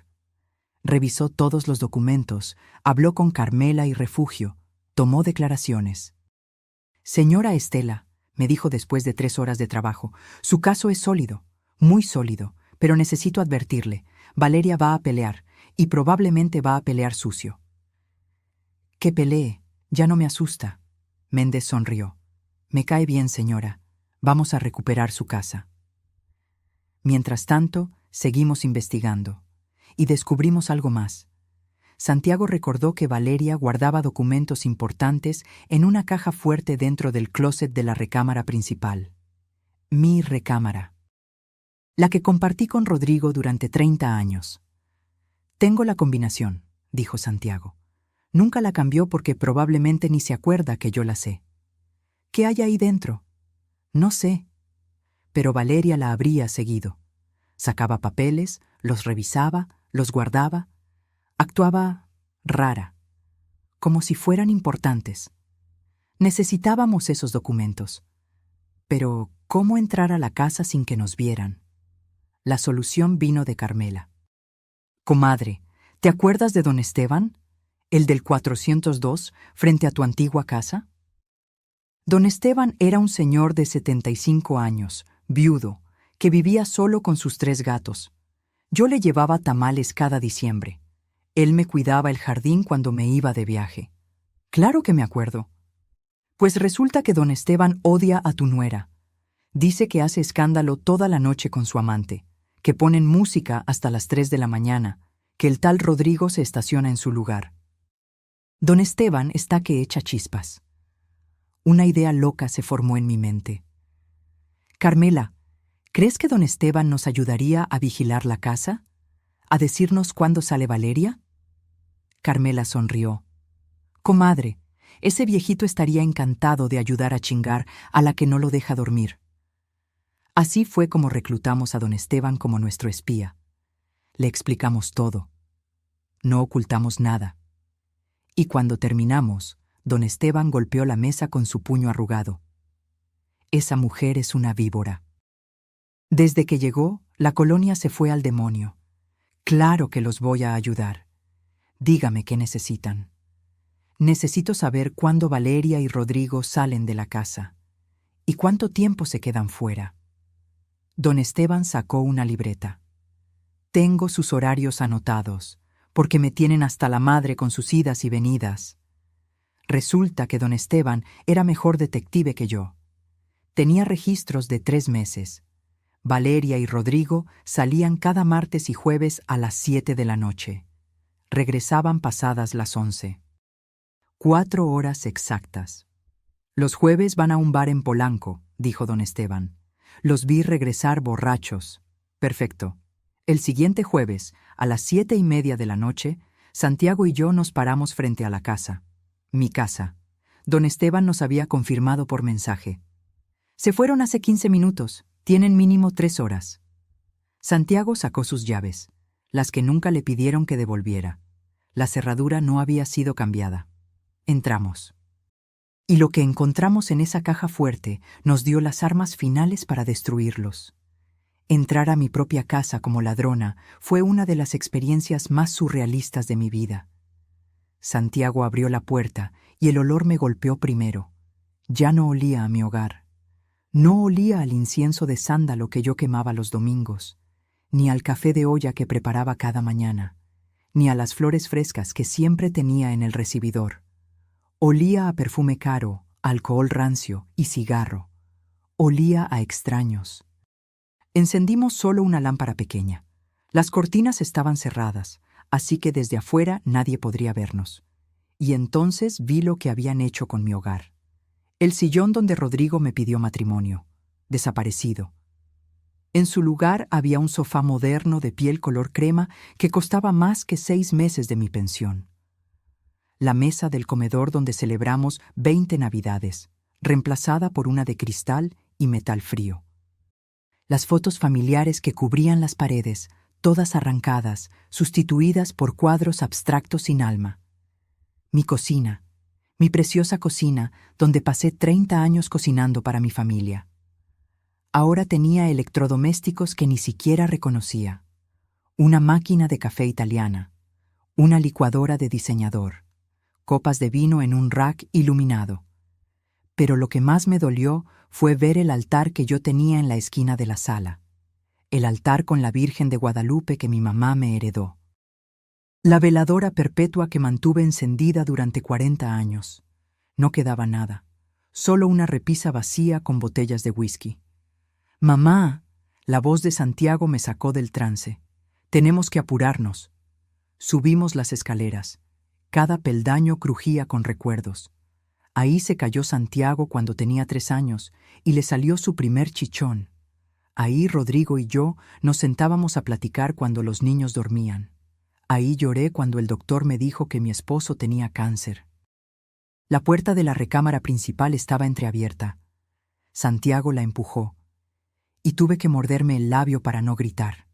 Revisó todos los documentos, habló con Carmela y Refugio, tomó declaraciones. Señora Estela, me dijo después de 3 horas de trabajo, su caso es sólido. Muy sólido, pero necesito advertirle, Valeria va a pelear, y probablemente va a pelear sucio. Que pelee, ya no me asusta. Méndez sonrió. Me cae bien, señora. Vamos a recuperar su casa. Mientras tanto, seguimos investigando. Y descubrimos algo más. Santiago recordó que Valeria guardaba documentos importantes en una caja fuerte dentro del closet de la recámara principal. Mi recámara. La que compartí con Rodrigo durante 30 años. Tengo la combinación, dijo Santiago. Nunca la cambió porque probablemente ni se acuerda que yo la sé. ¿Qué hay ahí dentro? No sé. Pero Valeria la habría seguido. Sacaba papeles, los revisaba, los guardaba. Actuaba rara, como si fueran importantes. Necesitábamos esos documentos. Pero, ¿cómo entrar a la casa sin que nos vieran? La solución vino de Carmela. Comadre, ¿te acuerdas de don Esteban? ¿El del 402, frente a tu antigua casa? Don Esteban era un señor de 75 años, viudo, que vivía solo con sus 3 gatos. Yo le llevaba tamales cada diciembre. Él me cuidaba el jardín cuando me iba de viaje. Claro que me acuerdo. Pues resulta que don Esteban odia a tu nuera. Dice que hace escándalo toda la noche con su amante, que ponen música hasta las 3 de la mañana, que el tal Rodrigo se estaciona en su lugar. Don Esteban está que echa chispas. Una idea loca se formó en mi mente. Carmela, ¿crees que don Esteban nos ayudaría a vigilar la casa? ¿A decirnos cuándo sale Valeria? Carmela sonrió. Comadre, ese viejito estaría encantado de ayudar a chingar a la que no lo deja dormir. Así fue como reclutamos a don Esteban como nuestro espía. Le explicamos todo. No ocultamos nada. Y cuando terminamos, don Esteban golpeó la mesa con su puño arrugado. Esa mujer es una víbora. Desde que llegó, la colonia se fue al demonio. Claro que los voy a ayudar. Dígame qué necesitan. Necesito saber cuándo Valeria y Rodrigo salen de la casa y cuánto tiempo se quedan fuera. Don Esteban sacó una libreta. Tengo sus horarios anotados, porque me tienen hasta la madre con sus idas y venidas. Resulta que don Esteban era mejor detective que yo. Tenía registros de 3 meses. Valeria y Rodrigo salían cada martes y jueves a las 7 de la noche. Regresaban pasadas las 11. 4 horas exactas. Los jueves van a un bar en Polanco, dijo don Esteban. Los vi regresar borrachos. Perfecto. El siguiente jueves, a las 7:30 de la noche, Santiago y yo nos paramos frente a la casa. Mi casa. Don Esteban nos había confirmado por mensaje. Se fueron hace 15 minutos. Tienen mínimo 3 horas. Santiago sacó sus llaves, las que nunca le pidieron que devolviera. La cerradura no había sido cambiada. Entramos. Y lo que encontramos en esa caja fuerte nos dio las armas finales para destruirlos. Entrar a mi propia casa como ladrona fue una de las experiencias más surrealistas de mi vida. Santiago abrió la puerta y el olor me golpeó primero. Ya no olía a mi hogar. No olía al incienso de sándalo que yo quemaba los domingos, ni al café de olla que preparaba cada mañana, ni a las flores frescas que siempre tenía en el recibidor. Olía a perfume caro, alcohol rancio y cigarro. Olía a extraños. Encendimos solo una lámpara pequeña. Las cortinas estaban cerradas, así que desde afuera nadie podría vernos. Y entonces vi lo que habían hecho con mi hogar. El sillón donde Rodrigo me pidió matrimonio, desaparecido. En su lugar había un sofá moderno de piel color crema que costaba más que 6 meses de mi pensión. La mesa del comedor donde celebramos 20 Navidades, reemplazada por una de cristal y metal frío. Las fotos familiares que cubrían las paredes, todas arrancadas, sustituidas por cuadros abstractos sin alma. Mi cocina, mi preciosa cocina, donde pasé 30 años cocinando para mi familia. Ahora tenía electrodomésticos que ni siquiera reconocía. Una máquina de café italiana, una licuadora de diseñador, copas de vino en un rack iluminado. Pero lo que más me dolió fue ver el altar que yo tenía en la esquina de la sala, el altar con la Virgen de Guadalupe que mi mamá me heredó. La veladora perpetua que mantuve encendida durante 40 años. No quedaba nada, solo una repisa vacía con botellas de whisky. «Mamá», la voz de Santiago me sacó del trance. «Tenemos que apurarnos». Subimos las escaleras. Cada peldaño crujía con recuerdos. Ahí se cayó Santiago cuando tenía 3 años y le salió su primer chichón. Ahí Rodrigo y yo nos sentábamos a platicar cuando los niños dormían. Ahí lloré cuando el doctor me dijo que mi esposo tenía cáncer. La puerta de la recámara principal estaba entreabierta. Santiago la empujó, y tuve que morderme el labio para no gritar.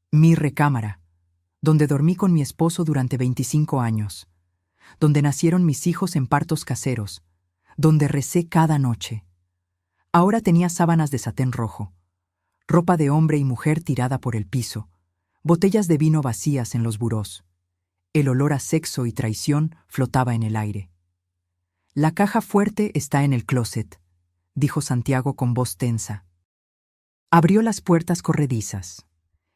Mi recámara, donde dormí con mi esposo durante 25 años, donde nacieron mis hijos en partos caseros, donde recé cada noche. Ahora tenía sábanas de satén rojo, ropa de hombre y mujer tirada por el piso, botellas de vino vacías en los burós. El olor a sexo y traición flotaba en el aire. «La caja fuerte está en el closet», dijo Santiago con voz tensa. Abrió las puertas corredizas.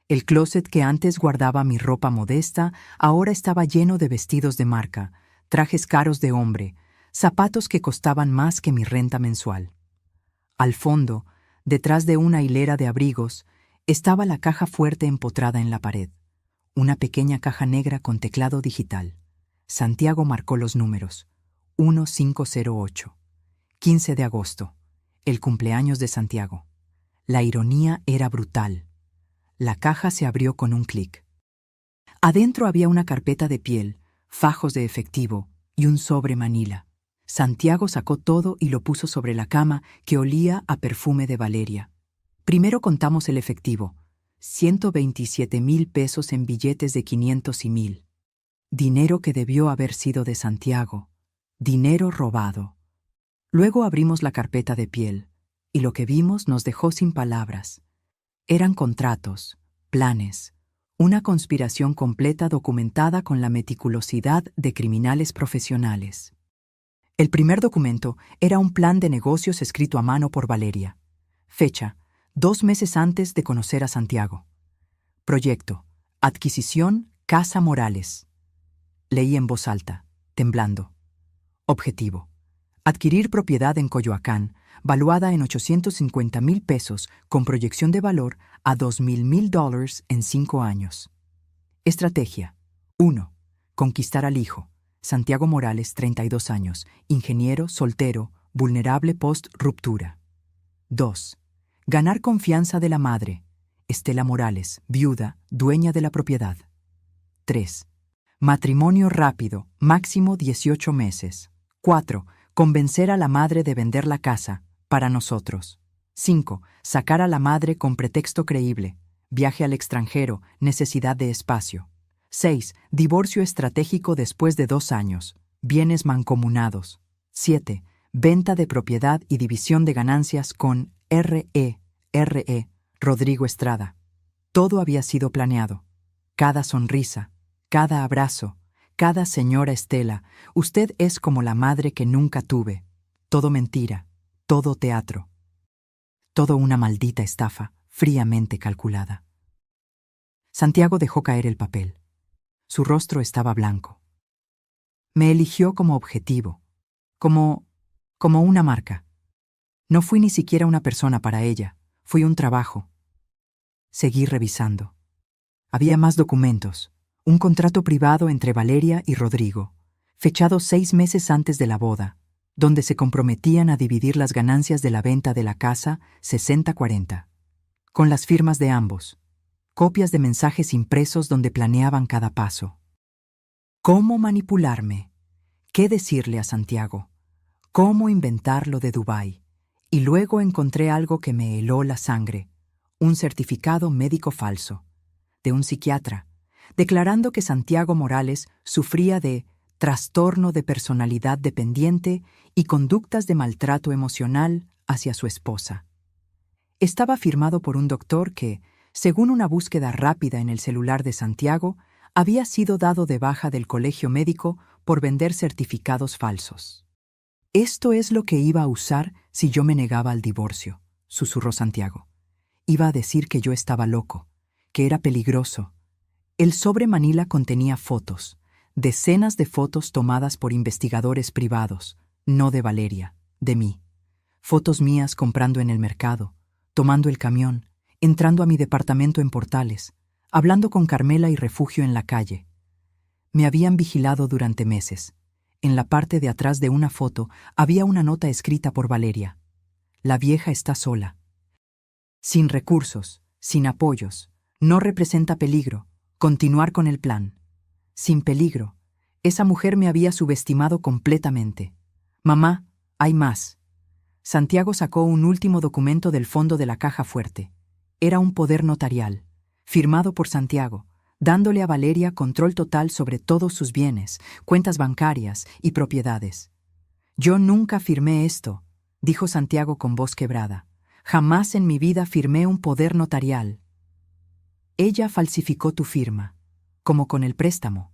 El closet que antes guardaba mi ropa modesta ahora estaba lleno de vestidos de marca, trajes caros de hombre, zapatos que costaban más que mi renta mensual. Al fondo, detrás de una hilera de abrigos, estaba la caja fuerte empotrada en la pared, una pequeña caja negra con teclado digital. Santiago marcó los números. 1508. 15 de agosto. El cumpleaños de Santiago. La ironía era brutal. La caja se abrió con un clic. Adentro había una carpeta de piel, fajos de efectivo y un sobre manila. Santiago sacó todo y lo puso sobre la cama, que olía a perfume de Valeria. Primero contamos el efectivo. 127,000 pesos en billetes de 500 y 1,000. Dinero que debió haber sido de Santiago. Dinero robado. Luego abrimos la carpeta de piel, y lo que vimos nos dejó sin palabras. Eran contratos, planes, una conspiración completa documentada con la meticulosidad de criminales profesionales. El primer documento era un plan de negocios escrito a mano por Valeria. Fecha: 2 meses antes de conocer a Santiago. Proyecto: adquisición Casa Morales. Leí en voz alta, temblando. Objetivo: adquirir propiedad en Coyoacán, valuada en 850,000 pesos, con proyección de valor a $2,000,000 en 5 años. Estrategia: 1. Conquistar al hijo. Santiago Morales, 32 años, ingeniero, soltero, vulnerable post-ruptura. 2. Ganar confianza de la madre. Estela Morales, viuda, dueña de la propiedad. 3. Matrimonio rápido, máximo 18 meses. 4. Convencer a la madre de vender la casa, para nosotros. 5. Sacar a la madre con pretexto creíble. Viaje al extranjero, necesidad de espacio. 6. Divorcio estratégico después de 2 años. Bienes mancomunados. 7. Venta de propiedad y división de ganancias con R.E. Rodrigo Estrada. Todo había sido planeado. Cada sonrisa, cada abrazo, cada señora Estela, usted es como la madre que nunca tuve. Todo mentira, todo teatro. Todo una maldita estafa, fríamente calculada. Santiago dejó caer el papel. Su rostro estaba blanco. Me eligió como objetivo, como una marca. No fui ni siquiera una persona para ella, fui un trabajo. Seguí revisando. Había más documentos. Un contrato privado entre Valeria y Rodrigo, fechado 6 meses antes de la boda, donde se comprometían a dividir las ganancias de la venta de la casa 60-40, con las firmas de ambos, copias de mensajes impresos donde planeaban cada paso. ¿Cómo manipularme? ¿Qué decirle a Santiago? ¿Cómo inventar lo de Dubái? Y luego encontré algo que me heló la sangre, un certificado médico falso, de un psiquiatra, declarando que Santiago Morales sufría de trastorno de personalidad dependiente y conductas de maltrato emocional hacia su esposa. Estaba firmado por un doctor que, según una búsqueda rápida en el celular de Santiago, había sido dado de baja del colegio médico por vender certificados falsos. «Esto es lo que iba a usar si yo me negaba al divorcio», susurró Santiago. «Iba a decir que yo estaba loco, que era peligroso. El sobre manila contenía fotos, decenas de fotos tomadas por investigadores privados, no de Valeria, de mí. Fotos mías comprando en el mercado, tomando el camión, entrando a mi departamento en Portales, hablando con Carmela y Refugio en la calle. Me habían vigilado durante meses. En la parte de atrás de una foto había una nota escrita por Valeria. La vieja está sola. Sin recursos, sin apoyos, no representa peligro. Continuar con el plan. Sin peligro. Esa mujer me había subestimado completamente. Mamá, hay más. Santiago sacó un último documento del fondo de la caja fuerte. Era un poder notarial, firmado por Santiago, dándole a Valeria control total sobre todos sus bienes, cuentas bancarias y propiedades. Yo nunca firmé esto, dijo Santiago con voz quebrada. Jamás en mi vida firmé un poder notarial. Ella falsificó tu firma, como con el préstamo.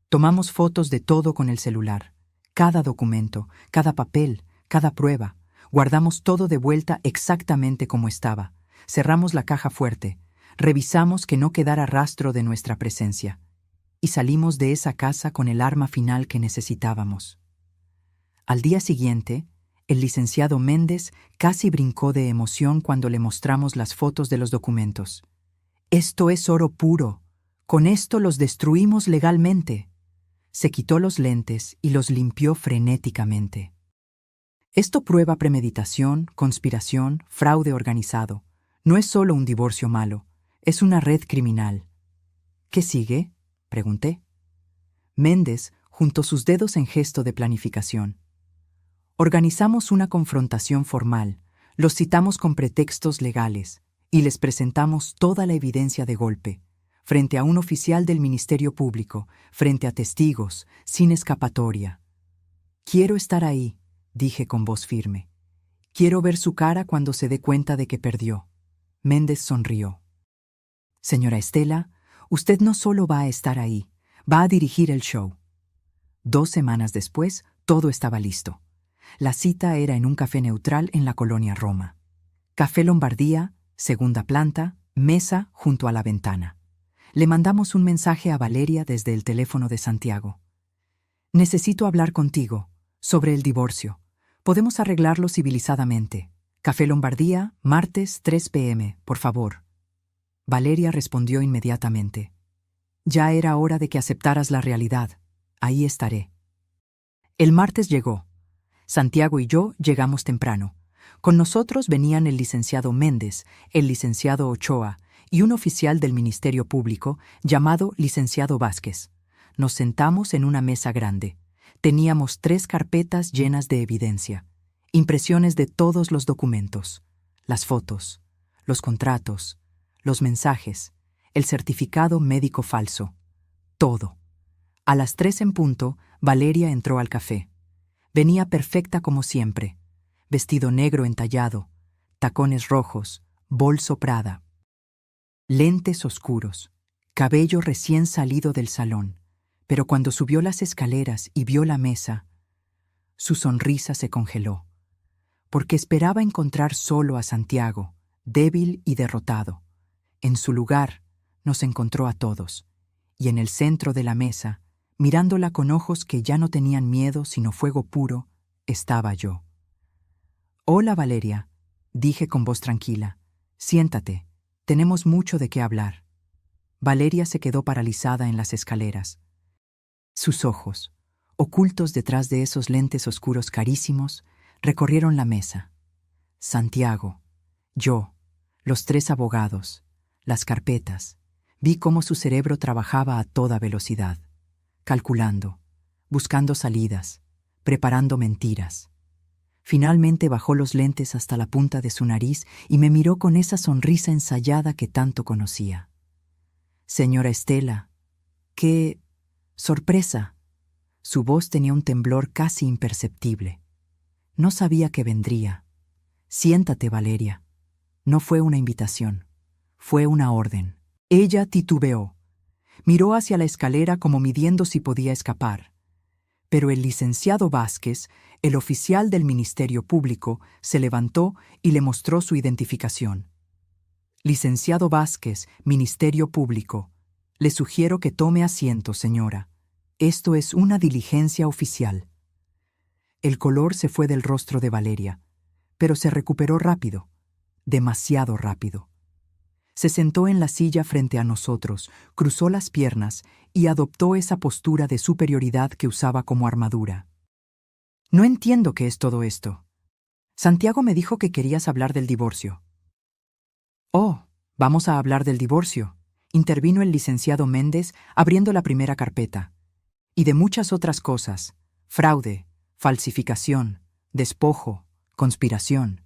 Tomamos fotos de todo con el celular, cada documento, cada papel, cada prueba. Guardamos todo de vuelta exactamente como estaba. Cerramos la caja fuerte, revisamos que no quedara rastro de nuestra presencia, y salimos de esa casa con el arma final que necesitábamos. Al día siguiente, el licenciado Méndez casi brincó de emoción cuando le mostramos las fotos de los documentos. Esto es oro puro. Con esto los destruimos legalmente. Se quitó los lentes y los limpió frenéticamente. Esto prueba premeditación, conspiración, fraude organizado. No es solo un divorcio malo, es una red criminal. ¿Qué sigue?, pregunté. Méndez juntó sus dedos en gesto de planificación. Organizamos una confrontación formal, los citamos con pretextos legales y les presentamos toda la evidencia de golpe, frente a un oficial del Ministerio Público, frente a testigos, sin escapatoria. Quiero estar ahí, dije con voz firme. Quiero ver su cara cuando se dé cuenta de que perdió. Méndez sonrió. Señora Estela, usted no solo va a estar ahí, va a dirigir el show. 2 semanas después, todo estaba listo. La cita era en un café neutral en la colonia Roma. Café Lombardía, segunda planta, mesa junto a la ventana. Le mandamos un mensaje a Valeria desde el teléfono de Santiago. Necesito hablar contigo, sobre el divorcio. Podemos arreglarlo civilizadamente. Café Lombardía, martes 3 p.m., por favor. Valeria respondió inmediatamente. Ya era hora de que aceptaras la realidad. Ahí estaré. El martes llegó. Santiago y yo llegamos temprano. Con nosotros venían el licenciado Méndez, el licenciado Ochoa y un oficial del Ministerio Público llamado licenciado Vázquez. Nos sentamos en una mesa grande. Teníamos 3 carpetas llenas de evidencia, impresiones de todos los documentos, las fotos, los contratos, los mensajes, el certificado médico falso, todo. A las 3 en punto, Valeria entró al café. Venía perfecta como siempre, vestido negro entallado, tacones rojos, bolso Prada, lentes oscuros, cabello recién salido del salón, pero cuando subió las escaleras y vio la mesa, su sonrisa se congeló, porque esperaba encontrar solo a Santiago, débil y derrotado. En su lugar, nos encontró a todos, y en el centro de la mesa, mirándola con ojos que ya no tenían miedo sino fuego puro, estaba yo. «Hola, Valeria», dije con voz tranquila. «Siéntate, tenemos mucho de qué hablar». Valeria se quedó paralizada en las escaleras. Sus ojos, ocultos detrás de esos lentes oscuros carísimos, recorrieron la mesa. Santiago, yo, los 3 abogados, las carpetas. Vi cómo su cerebro trabajaba a toda velocidad, calculando, buscando salidas, preparando mentiras. Finalmente bajó los lentes hasta la punta de su nariz y me miró con esa sonrisa ensayada que tanto conocía. «Señora Estela, qué sorpresa». Su voz tenía un temblor casi imperceptible. No sabía que vendría. «Siéntate, Valeria». No fue una invitación, fue una orden. Ella titubeó. Miró hacia la escalera como midiendo si podía escapar. Pero el licenciado Vázquez, el oficial del Ministerio Público, se levantó y le mostró su identificación. Licenciado Vázquez, Ministerio Público, Le sugiero que tome asiento, señora. Esto es una diligencia oficial. El color se fue del rostro de Valeria, pero se recuperó rápido, demasiado rápido. Se sentó en la silla frente a nosotros, cruzó las piernas y adoptó esa postura de superioridad que usaba como armadura. No entiendo qué es todo esto. Santiago me dijo que querías hablar del divorcio. Oh, vamos a hablar del divorcio, intervino el licenciado Méndez abriendo la primera carpeta. Y de muchas otras cosas: fraude, falsificación, despojo, conspiración.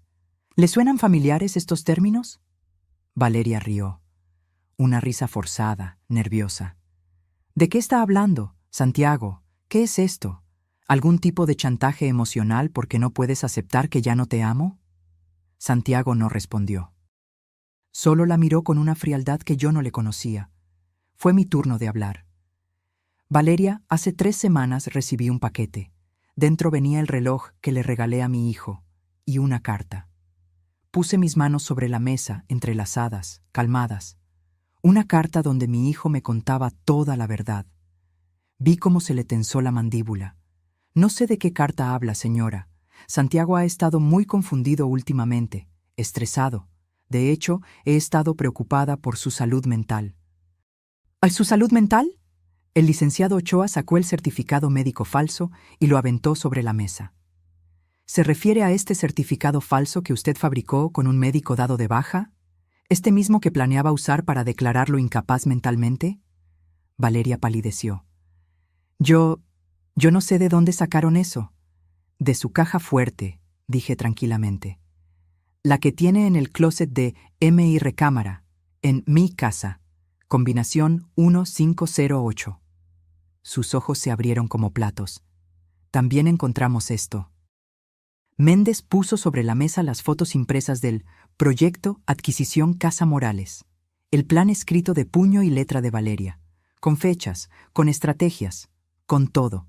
¿Le suenan familiares estos términos? Valeria rió. Una risa forzada, nerviosa. ¿De qué está hablando, Santiago? ¿Qué es esto? ¿Algún tipo de chantaje emocional porque no puedes aceptar que ya no te amo? Santiago no respondió. Solo la miró con una frialdad que yo no le conocía. Fue mi turno de hablar. Valeria, hace 3 semanas recibí un paquete. Dentro venía el reloj que le regalé a mi hijo y una carta. Puse mis manos sobre la mesa, entrelazadas, calmadas. Una carta donde mi hijo me contaba toda la verdad. Vi cómo se le tensó la mandíbula. No sé de qué carta habla, señora. Santiago ha estado muy confundido últimamente, estresado. De hecho, he estado preocupada por su salud mental. ¿Su salud mental? El licenciado Ochoa sacó el certificado médico falso y lo aventó sobre la mesa. ¿Se refiere a este certificado falso que usted fabricó con un médico dado de baja? ¿Este mismo que planeaba usar para declararlo incapaz mentalmente? Valeria palideció. Yo no sé de dónde sacaron eso. De su caja fuerte, dije tranquilamente. La que tiene en el closet de M.I. Recámara, en mi casa, combinación 1508. Sus ojos se abrieron como platos. También encontramos esto. Méndez puso sobre la mesa las fotos impresas del Proyecto Adquisición Casa Morales, el plan escrito de puño y letra de Valeria, con fechas, con estrategias, con todo.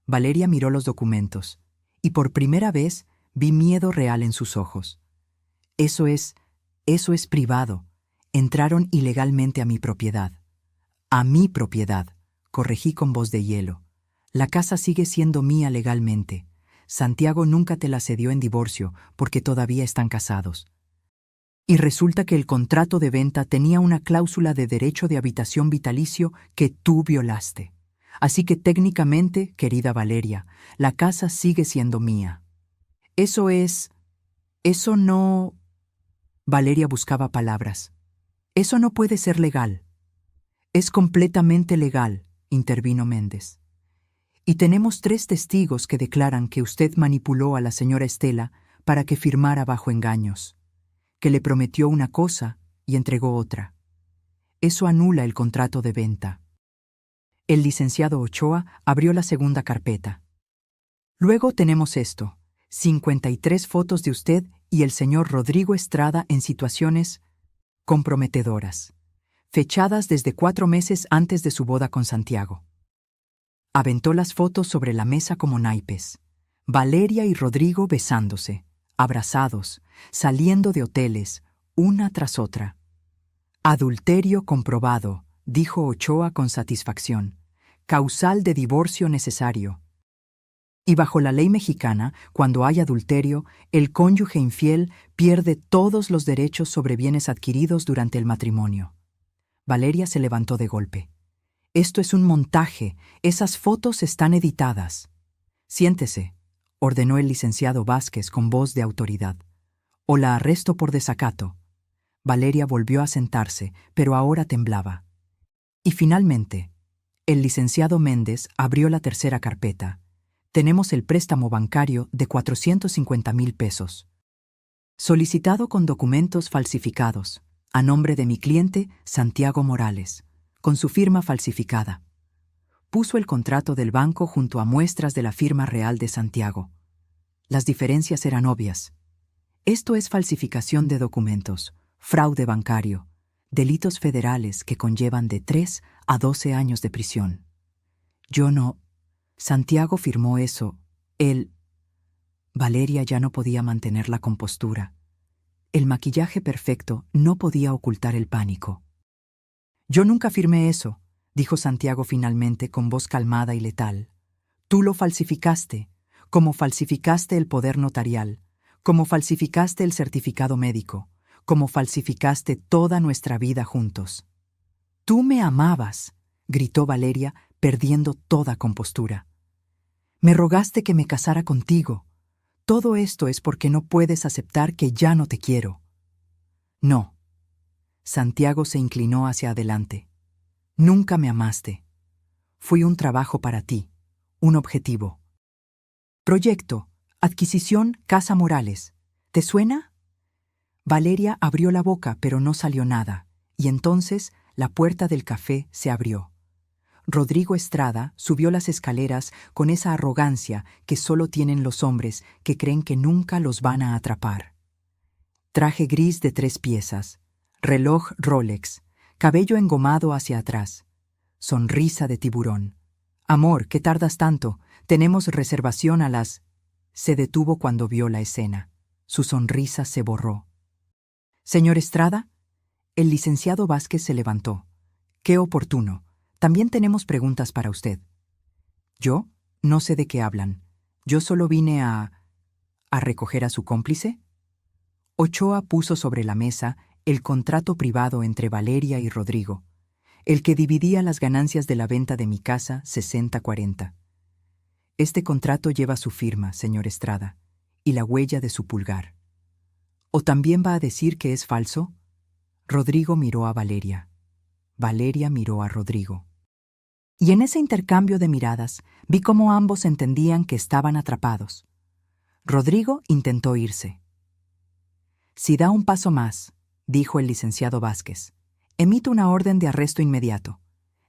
Valeria miró los documentos, y por primera vez vi miedo real en sus ojos. Eso es privado. Entraron ilegalmente a mi propiedad. A mi propiedad, corregí con voz de hielo. La casa sigue siendo mía legalmente. Santiago nunca te la cedió en divorcio porque todavía están casados. Y resulta que el contrato de venta tenía una cláusula de derecho de habitación vitalicio que tú violaste. Así que técnicamente, querida Valeria, la casa sigue siendo mía. Eso no... Valeria buscaba palabras. Eso no puede ser legal. Es completamente legal, intervino Méndez. Y tenemos 3 testigos que declaran que usted manipuló a la señora Estela para que firmara bajo engaños, que le prometió una cosa y entregó otra. Eso anula el contrato de venta. El licenciado Ochoa abrió la segunda carpeta. Luego tenemos esto: 53 fotos de usted y el señor Rodrigo Estrada en situaciones comprometedoras, fechadas desde 4 meses antes de su boda con Santiago. Aventó las fotos sobre la mesa como naipes. Valeria y Rodrigo besándose, abrazados, saliendo de hoteles, una tras otra. Adulterio comprobado, dijo Ochoa con satisfacción. Causal de divorcio necesario. Y bajo la ley mexicana, cuando hay adulterio, el cónyuge infiel pierde todos los derechos sobre bienes adquiridos durante el matrimonio. Valeria se levantó de golpe. Esto es un montaje. Esas fotos están editadas. Siéntese, ordenó el licenciado Vázquez con voz de autoridad. O la arresto por desacato. Valeria volvió a sentarse, pero ahora temblaba. Y finalmente, el licenciado Méndez abrió la tercera carpeta. Tenemos el préstamo bancario de 450,000 pesos. Solicitado con documentos falsificados, a nombre de mi cliente Santiago Morales, con su firma falsificada. Puso el contrato del banco junto a muestras de la firma real de Santiago. Las diferencias eran obvias. Esto es falsificación de documentos, fraude bancario, delitos federales que conllevan de 3 a 12 años de prisión. Yo no... Santiago firmó eso. Él... Valeria ya no podía mantener la compostura. El maquillaje perfecto no podía ocultar el pánico. Yo nunca firmé eso, dijo Santiago finalmente con voz calmada y letal. Tú lo falsificaste, como falsificaste el poder notarial, como falsificaste el certificado médico, como falsificaste toda nuestra vida juntos. Tú me amabas, gritó Valeria, perdiendo toda compostura. Me rogaste que me casara contigo. Todo esto es porque no puedes aceptar que ya no te quiero. No. Santiago se inclinó hacia adelante. Nunca me amaste. Fui un trabajo para ti, un objetivo. Proyecto, adquisición Casa Morales. ¿Te suena? Valeria abrió la boca, pero no salió nada, y entonces la puerta del café se abrió. Rodrigo Estrada subió las escaleras con esa arrogancia que solo tienen los hombres que creen que nunca los van a atrapar. Traje gris de 3 piezas, reloj Rolex, cabello engomado hacia atrás, sonrisa de tiburón. Amor, ¿qué tardas tanto? Tenemos reservación a las... Se detuvo cuando vio la escena. Su sonrisa se borró. Señor Estrada, el licenciado Vázquez se levantó. Qué oportuno. También tenemos preguntas para usted. ¿Yo? No sé de qué hablan. Yo solo vine a recoger a su cómplice. Ochoa puso sobre la mesa el contrato privado entre Valeria y Rodrigo, el que dividía las ganancias de la venta de mi casa 60-40. Este contrato lleva su firma, señor Estrada, y la huella de su pulgar. ¿O también va a decir que es falso? Rodrigo miró a Valeria. Valeria miró a Rodrigo. Y en ese intercambio de miradas vi cómo ambos entendían que estaban atrapados. Rodrigo intentó irse. Si da un paso más, dijo el licenciado Vázquez, emito una orden de arresto inmediato.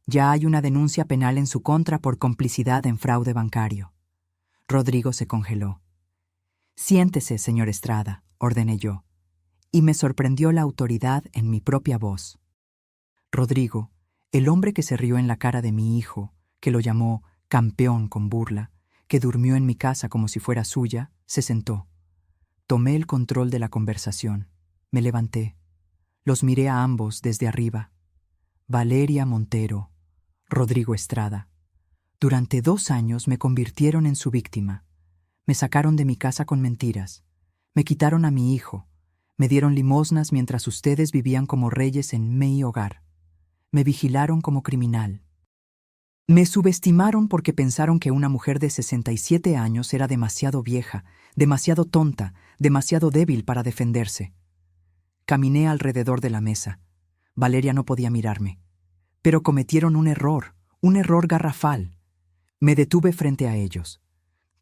Ya hay una denuncia penal en su contra por complicidad en fraude bancario. Rodrigo se congeló. Siéntese, señor Estrada, ordené yo, y me sorprendió la autoridad en mi propia voz. Rodrigo, el hombre que se rió en la cara de mi hijo, que lo llamó campeón con burla, que durmió en mi casa como si fuera suya, se sentó. Tomé el control de la conversación. Me levanté. Los miré a ambos desde arriba. Valeria Montero, Rodrigo Estrada. Durante 2 años me convirtieron en su víctima. Me sacaron de mi casa con mentiras. Me quitaron a mi hijo. Me dieron limosnas mientras ustedes vivían como reyes en mi hogar. Me vigilaron como criminal. Me subestimaron porque pensaron que una mujer de 67 años era demasiado vieja, demasiado tonta, demasiado débil para defenderse. Caminé alrededor de la mesa. Valeria no podía mirarme. Pero cometieron un error garrafal. Me detuve frente a ellos.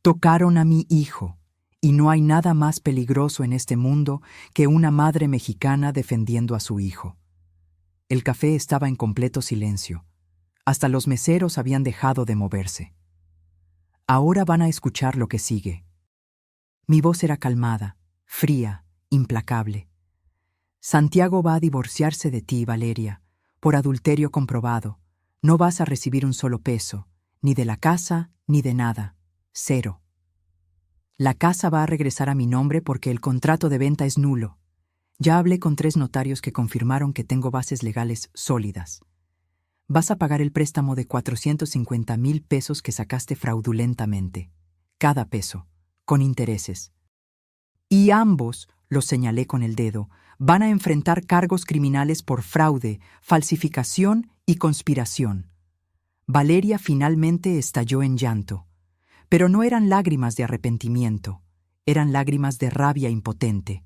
Tocaron a mi hijo, y no hay nada más peligroso en este mundo que una madre mexicana defendiendo a su hijo. El café estaba en completo silencio. Hasta los meseros habían dejado de moverse. Ahora van a escuchar lo que sigue. Mi voz era calmada, fría, implacable. Santiago va a divorciarse de ti, Valeria, por adulterio comprobado. No vas a recibir un solo peso, ni de la casa, ni de nada. 0. La casa va a regresar a mi nombre porque el contrato de venta es nulo. Ya hablé con 3 notarios que confirmaron que tengo bases legales sólidas. Vas a pagar el préstamo de 450,000 pesos que sacaste fraudulentamente. Cada peso, con intereses. Y ambos, los señalé con el dedo, van a enfrentar cargos criminales por fraude, falsificación y conspiración. Valeria finalmente estalló en llanto. Pero no eran lágrimas de arrepentimiento, eran lágrimas de rabia impotente.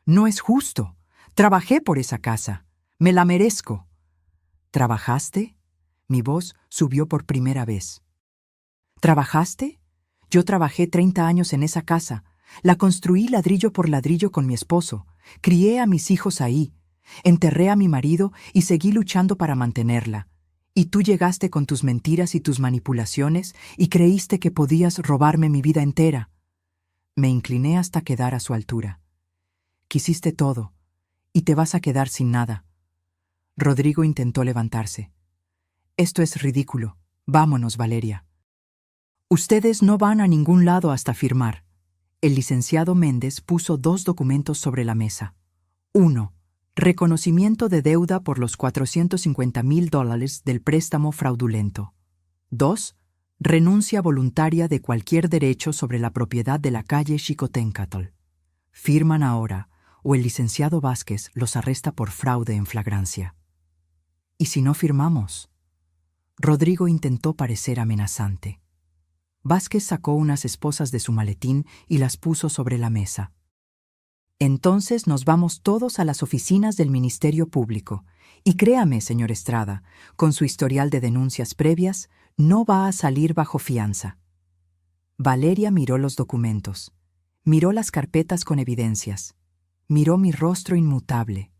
No es justo. Trabajé por esa casa. Me la merezco. ¿Trabajaste? Mi voz subió por primera vez. ¿Trabajaste? Yo trabajé 30 años en esa casa. La construí ladrillo por ladrillo con mi esposo. Crié a mis hijos ahí. Enterré a mi marido y seguí luchando para mantenerla. Y tú llegaste con tus mentiras y tus manipulaciones y creíste que podías robarme mi vida entera. Me incliné hasta quedar a su altura. Quisiste todo, y te vas a quedar sin nada. Rodrigo intentó levantarse. Esto es ridículo. Vámonos, Valeria. Ustedes no van a ningún lado hasta firmar. El licenciado Méndez puso 2 documentos sobre la mesa. 1. Reconocimiento de deuda por los $450,000 del préstamo fraudulento. 2. Renuncia voluntaria de cualquier derecho sobre la propiedad de la calle Xicoténcatl. Firman ahora, o el licenciado Vázquez los arresta por fraude en flagrancia. ¿Y si no firmamos? Rodrigo intentó parecer amenazante. Vázquez sacó unas esposas de su maletín y las puso sobre la mesa. Entonces nos vamos todos a las oficinas del Ministerio Público. Y créame, señor Estrada, con su historial de denuncias previas, no va a salir bajo fianza. Valeria miró los documentos, miró las carpetas con evidencias, miró mi rostro inmutable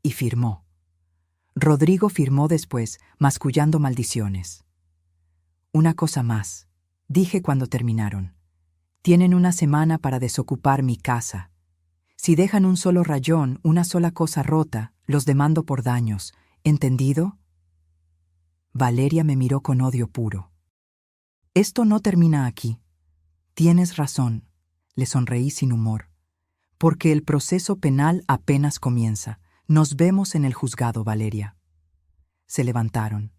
y firmó. Rodrigo firmó después, mascullando maldiciones. Una cosa más, dije cuando terminaron. Tienen una semana para desocupar mi casa. Si dejan un solo rayón, una sola cosa rota, los demando por daños. ¿Entendido? Valeria me miró con odio puro. Esto no termina aquí. Tienes razón, le sonreí sin humor. Porque el proceso penal apenas comienza. Nos vemos en el juzgado, Valeria. Se levantaron.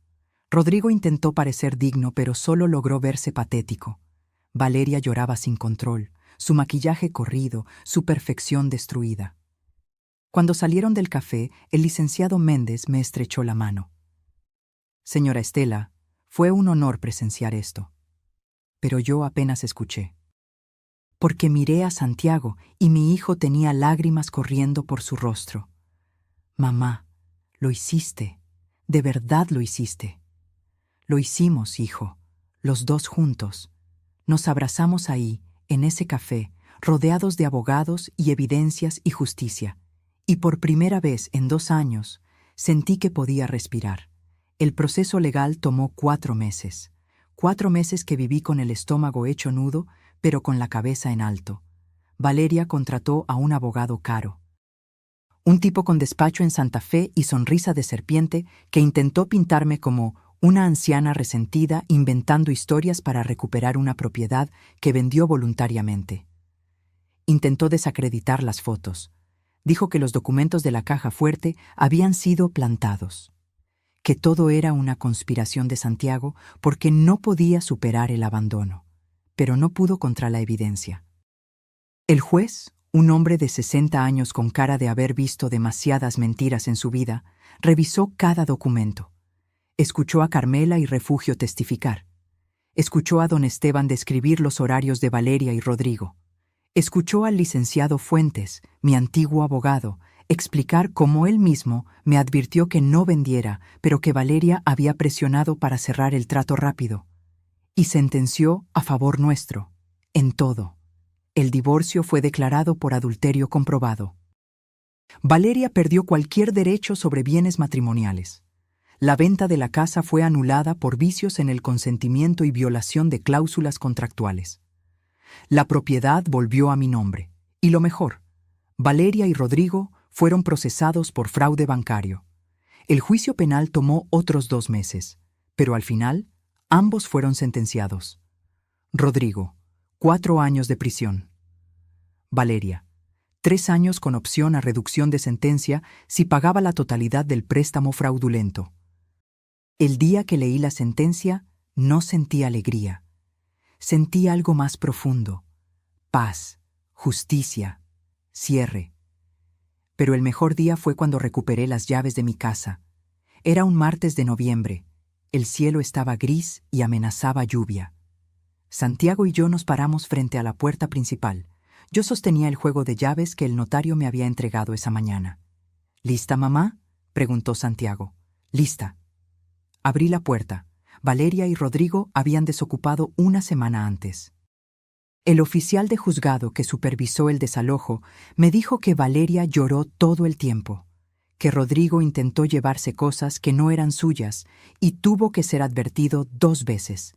Rodrigo intentó parecer digno, pero solo logró verse patético. Valeria lloraba sin control, su maquillaje corrido, su perfección destruida. Cuando salieron del café, el licenciado Méndez me estrechó la mano. Señora Estela, fue un honor presenciar esto. Pero yo apenas escuché. Porque miré a Santiago y mi hijo tenía lágrimas corriendo por su rostro. Mamá, lo hiciste, de verdad lo hiciste. Lo hicimos, hijo, los dos juntos. Nos abrazamos ahí, en ese café, rodeados de abogados y evidencias y justicia. Y por primera vez en 2 años, sentí que podía respirar. El proceso legal tomó 4 meses. 4 meses que viví con el estómago hecho nudo, pero con la cabeza en alto. Valeria contrató a un abogado caro. Un tipo con despacho en Santa Fe y sonrisa de serpiente que intentó pintarme como una anciana resentida inventando historias para recuperar una propiedad que vendió voluntariamente. Intentó desacreditar las fotos. Dijo que los documentos de la caja fuerte habían sido plantados, que todo era una conspiración de Santiago porque no podía superar el abandono, pero no pudo contra la evidencia. El juez, un hombre de 60 años con cara de haber visto demasiadas mentiras en su vida, revisó cada documento. Escuchó a Carmela y Refugio testificar. Escuchó a don Esteban describir los horarios de Valeria y Rodrigo. Escuchó al licenciado Fuentes, mi antiguo abogado, explicar cómo él mismo me advirtió que no vendiera, pero que Valeria había presionado para cerrar el trato rápido. Y sentenció a favor nuestro, en todo. El divorcio fue declarado por adulterio comprobado. Valeria perdió cualquier derecho sobre bienes matrimoniales. La venta de la casa fue anulada por vicios en el consentimiento y violación de cláusulas contractuales. La propiedad volvió a mi nombre. Y lo mejor, Valeria y Rodrigo fueron procesados por fraude bancario. El juicio penal tomó otros 2 meses, pero al final, ambos fueron sentenciados. Rodrigo, 4 años de prisión. Valeria, 3 años con opción a reducción de sentencia si pagaba la totalidad del préstamo fraudulento. El día que leí la sentencia, no sentí alegría. Sentí algo más profundo: paz, justicia, cierre. Pero el mejor día fue cuando recuperé las llaves de mi casa. Era un martes de noviembre. El cielo estaba gris y amenazaba lluvia. Santiago y yo nos paramos frente a la puerta principal. Yo sostenía el juego de llaves que el notario me había entregado esa mañana. ¿Lista, mamá?, preguntó Santiago. Lista. Abrí la puerta. Valeria y Rodrigo habían desocupado una semana antes. El oficial de juzgado que supervisó el desalojo me dijo que Valeria lloró todo el tiempo, que Rodrigo intentó llevarse cosas que no eran suyas y tuvo que ser advertido 2 veces,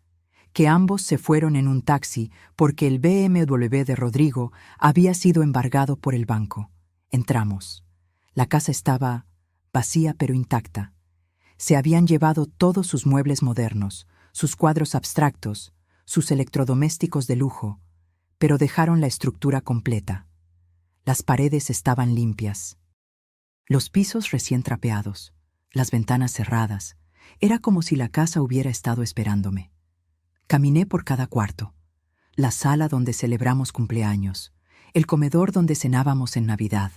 que ambos se fueron en un taxi porque el BMW de Rodrigo había sido embargado por el banco. Entramos. La casa estaba vacía pero intacta. Se habían llevado todos sus muebles modernos, sus cuadros abstractos, sus electrodomésticos de lujo, pero dejaron la estructura completa. Las paredes estaban limpias. Los pisos recién trapeados, las ventanas cerradas. Era como si la casa hubiera estado esperándome. Caminé por cada cuarto. La sala donde celebramos cumpleaños, el comedor donde cenábamos en Navidad,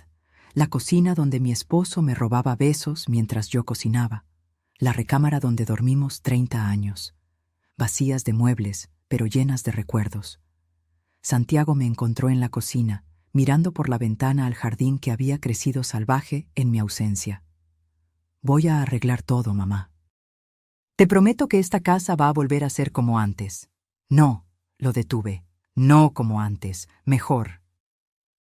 la cocina donde mi esposo me robaba besos mientras yo cocinaba, la recámara donde dormimos 30 años, vacías de muebles, pero llenas de recuerdos. Santiago me encontró en la cocina, mirando por la ventana al jardín que había crecido salvaje en mi ausencia. Voy a arreglar todo, mamá. Te prometo que esta casa va a volver a ser como antes. No, lo detuve. No como antes, mejor.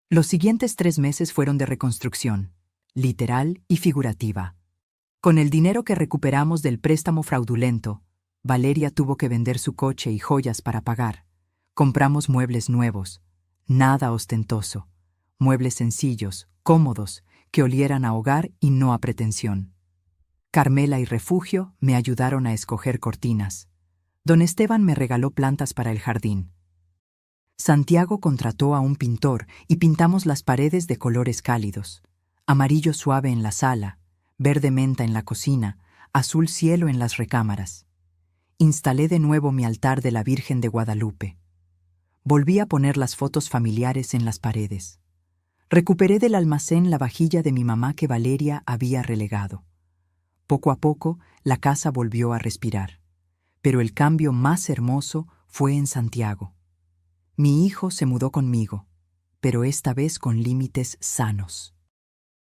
Los siguientes 3 meses fueron de reconstrucción, literal y figurativa. Con el dinero que recuperamos del préstamo fraudulento, Valeria tuvo que vender su coche y joyas para pagar. Compramos muebles nuevos, nada ostentoso, muebles sencillos, cómodos, que olieran a hogar y no a pretensión. Carmela y Refugio me ayudaron a escoger cortinas. Don Esteban me regaló plantas para el jardín. Santiago contrató a un pintor y pintamos las paredes de colores cálidos. Amarillo suave en la sala, verde menta en la cocina, azul cielo en las recámaras. Instalé de nuevo mi altar de la Virgen de Guadalupe. Volví a poner las fotos familiares en las paredes. Recuperé del almacén la vajilla de mi mamá que Valeria había relegado. Poco a poco, la casa volvió a respirar. Pero el cambio más hermoso fue en Santiago. Mi hijo se mudó conmigo, pero esta vez con límites sanos.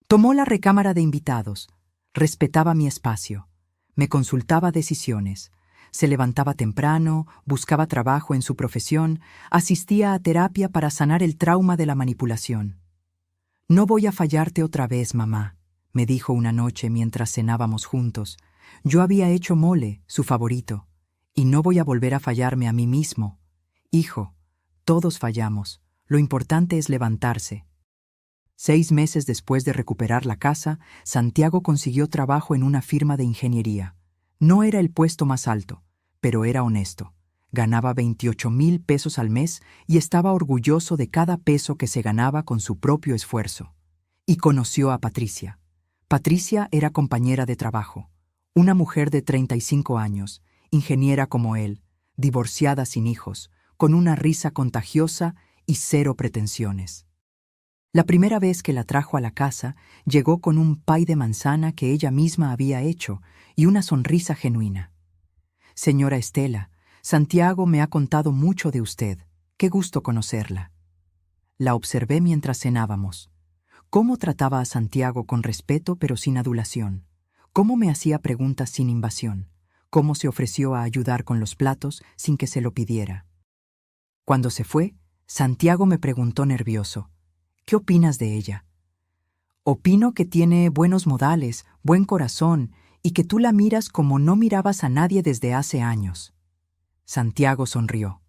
Tomó la recámara de invitados, respetaba mi espacio, me consultaba decisiones, se levantaba temprano, buscaba trabajo en su profesión, asistía a terapia para sanar el trauma de la manipulación. No voy a fallarte otra vez, mamá, me dijo una noche mientras cenábamos juntos. Yo había hecho mole, su favorito, y no voy a volver a fallarme a mí mismo. Hijo, todos fallamos, lo importante es levantarse. 6 meses después de recuperar la casa, Santiago consiguió trabajo en una firma de ingeniería. No era el puesto más alto, pero era honesto. Ganaba 28,000 pesos al mes y estaba orgulloso de cada peso que se ganaba con su propio esfuerzo. Y conoció a Patricia. Patricia era compañera de trabajo, una mujer de 35 años, ingeniera como él, divorciada sin hijos, con una risa contagiosa y cero pretensiones. La primera vez que la trajo a la casa, llegó con un pay de manzana que ella misma había hecho y una sonrisa genuina. Señora Estela, Santiago me ha contado mucho de usted. Qué gusto conocerla. La observé mientras cenábamos. Cómo trataba a Santiago con respeto pero sin adulación. Cómo me hacía preguntas sin invasión. Cómo se ofreció a ayudar con los platos sin que se lo pidiera. Cuando se fue, Santiago me preguntó nervioso: ¿qué opinas de ella? Opino que tiene buenos modales, buen corazón, y que tú la miras como no mirabas a nadie desde hace años. Santiago sonrió,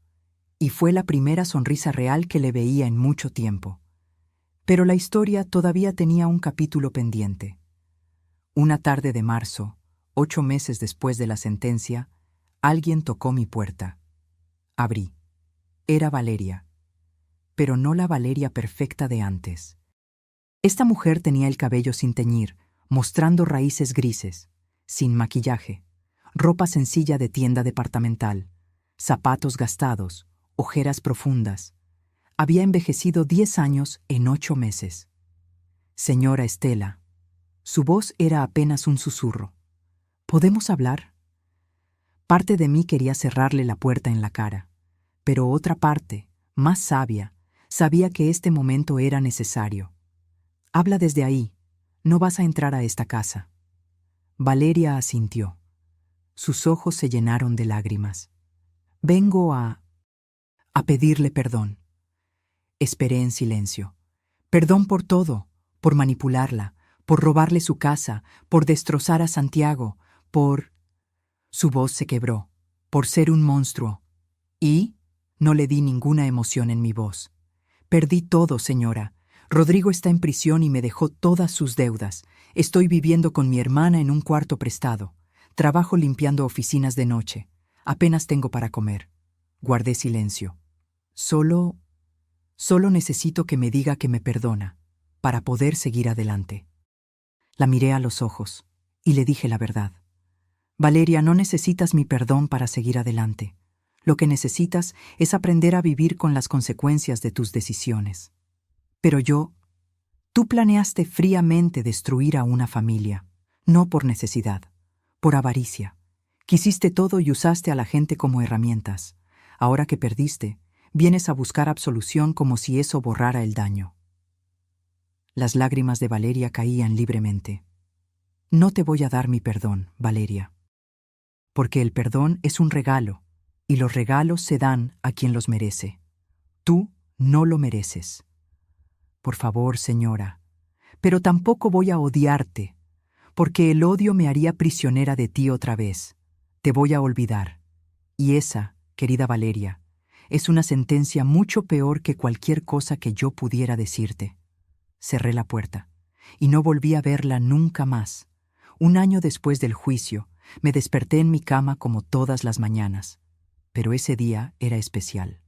y fue la primera sonrisa real que le veía en mucho tiempo. Pero la historia todavía tenía un capítulo pendiente. Una tarde de marzo, 8 meses después de la sentencia, alguien tocó mi puerta. Abrí. Era Valeria, pero no la Valeria perfecta de antes. Esta mujer tenía el cabello sin teñir, mostrando raíces grises, sin maquillaje, ropa sencilla de tienda departamental, zapatos gastados, ojeras profundas. Había envejecido 10 años en 8 meses. Señora Estela. Su voz era apenas un susurro. ¿Podemos hablar? Parte de mí quería cerrarle la puerta en la cara, pero otra parte, más sabia, sabía que este momento era necesario. Habla desde ahí, no vas a entrar a esta casa. Valeria asintió. Sus ojos se llenaron de lágrimas. Vengo a pedirle perdón. Esperé en silencio. Perdón por todo, por manipularla, por robarle su casa, por destrozar a Santiago, por... Su voz se quebró, por ser un monstruo. Y no le di ninguna emoción en mi voz. Perdí todo, señora. Rodrigo está en prisión y me dejó todas sus deudas. Estoy viviendo con mi hermana en un cuarto prestado. Trabajo limpiando oficinas de noche. Apenas tengo para comer. Guardé silencio. Solo necesito que me diga que me perdona, para poder seguir adelante. La miré a los ojos y le dije la verdad. Valeria, no necesitas mi perdón para seguir adelante. Lo que necesitas es aprender a vivir con las consecuencias de tus decisiones. Pero tú planeaste fríamente destruir a una familia, no por necesidad, por avaricia. Quisiste todo y usaste a la gente como herramientas. Ahora que perdiste, vienes a buscar absolución como si eso borrara el daño. Las lágrimas de Valeria caían libremente. No te voy a dar mi perdón, Valeria. Porque el perdón es un regalo, y los regalos se dan a quien los merece. Tú no lo mereces. Por favor, señora, pero tampoco voy a odiarte, porque el odio me haría prisionera de ti otra vez. Te voy a olvidar. Y esa, querida Valeria, es una sentencia mucho peor que cualquier cosa que yo pudiera decirte. Cerré la puerta, y no volví a verla nunca más. Un año después del juicio, me desperté en mi cama como todas las mañanas. Pero ese día era especial.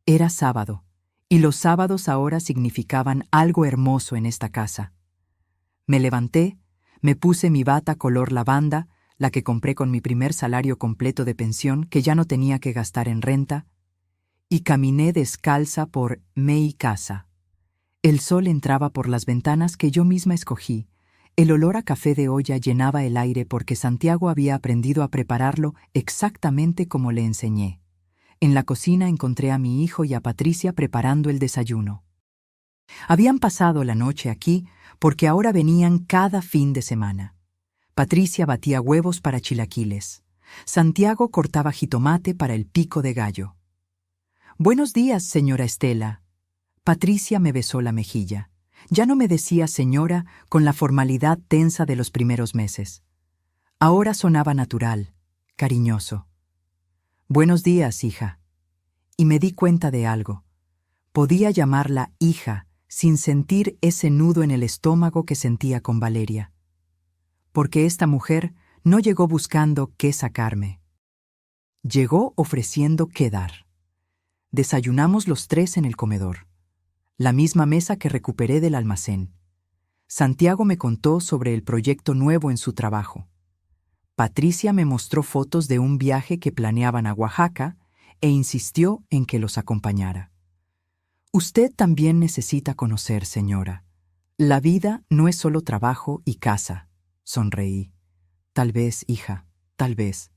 Era sábado, y los sábados ahora significaban algo hermoso en esta casa. Me levanté, me puse mi bata color lavanda, la que compré con mi primer salario completo de pensión que ya no tenía que gastar en renta, y caminé descalza por mi casa. El sol entraba por las ventanas que yo misma escogí. El olor a café de olla llenaba el aire porque Santiago había aprendido a prepararlo exactamente como le enseñé. En la cocina encontré a mi hijo y a Patricia preparando el desayuno. Habían pasado la noche aquí porque ahora venían cada fin de semana. Patricia batía huevos para chilaquiles. Santiago cortaba jitomate para el pico de gallo. «Buenos días, señora Estela». Patricia me besó la mejilla. Ya no me decía señora con la formalidad tensa de los primeros meses. Ahora sonaba natural, cariñoso. «Buenos días, hija». Y me di cuenta de algo. Podía llamarla hija sin sentir ese nudo en el estómago que sentía con Valeria. Porque esta mujer no llegó buscando qué sacarme. Llegó ofreciendo qué dar. Desayunamos los tres en el comedor, la misma mesa que recuperé del almacén. Santiago me contó sobre el proyecto nuevo en su trabajo. Patricia me mostró fotos de un viaje que planeaban a Oaxaca e insistió en que los acompañara. «Usted también necesita conocer, señora. La vida no es solo trabajo y casa», sonreí. «Tal vez, hija, tal vez».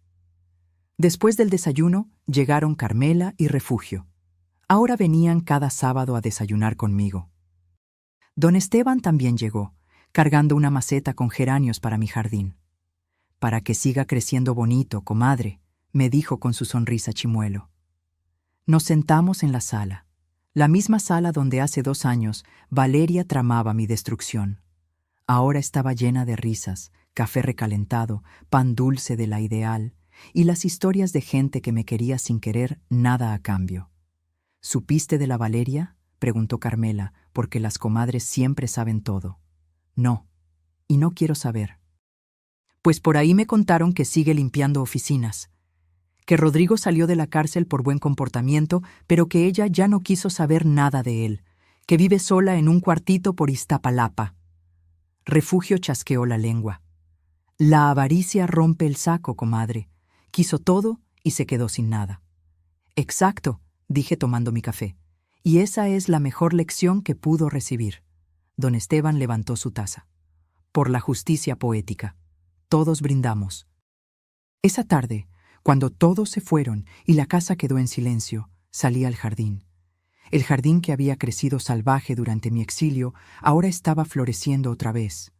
Después del desayuno, llegaron Carmela y Refugio. Ahora venían cada sábado a desayunar conmigo. Don Esteban también llegó, cargando una maceta con geranios para mi jardín. «Para que siga creciendo bonito, comadre», me dijo con su sonrisa chimuelo. Nos sentamos en la sala, la misma sala donde hace 2 años Valeria tramaba mi destrucción. Ahora estaba llena de risas, café recalentado, pan dulce de la ideal y las historias de gente que me quería sin querer nada a cambio. «¿Supiste de la Valeria?», preguntó Carmela, porque las comadres siempre saben todo. «No, y no quiero saber». «Pues por ahí me contaron que sigue limpiando oficinas, que Rodrigo salió de la cárcel por buen comportamiento, pero que ella ya no quiso saber nada de él, que vive sola en un cuartito por Iztapalapa». Refugio chasqueó la lengua. «La avaricia rompe el saco, comadre. Quiso todo y se quedó sin nada». «Exacto», dije tomando mi café. «Y esa es la mejor lección que pudo recibir». Don Esteban levantó su taza. «Por la justicia poética». Todos brindamos. Esa tarde, cuando todos se fueron y la casa quedó en silencio, salí al jardín. El jardín que había crecido salvaje durante mi exilio ahora estaba floreciendo otra vez.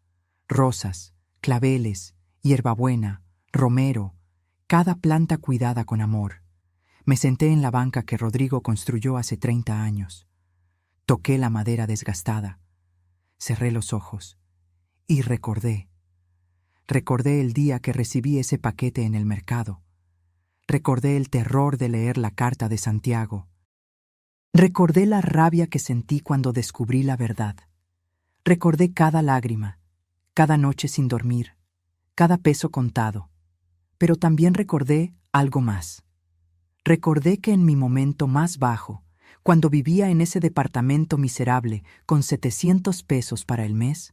Rosas, claveles, hierbabuena, romero, cada planta cuidada con amor. Me senté en la banca que Rodrigo construyó hace 30 años. Toqué la madera desgastada. Cerré los ojos y recordé. Recordé el día que recibí ese paquete en el mercado. Recordé el terror de leer la carta de Santiago. Recordé la rabia que sentí cuando descubrí la verdad. Recordé cada lágrima, cada noche sin dormir, cada peso contado. Pero también recordé algo más. Recordé que en mi momento más bajo, cuando vivía en ese departamento miserable con 700 pesos para el mes,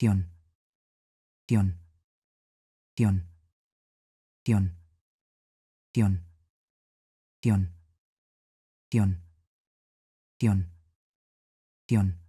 Tion. Tion. Tion. Tion. Tion. Tion. Tion. Tion. Tion.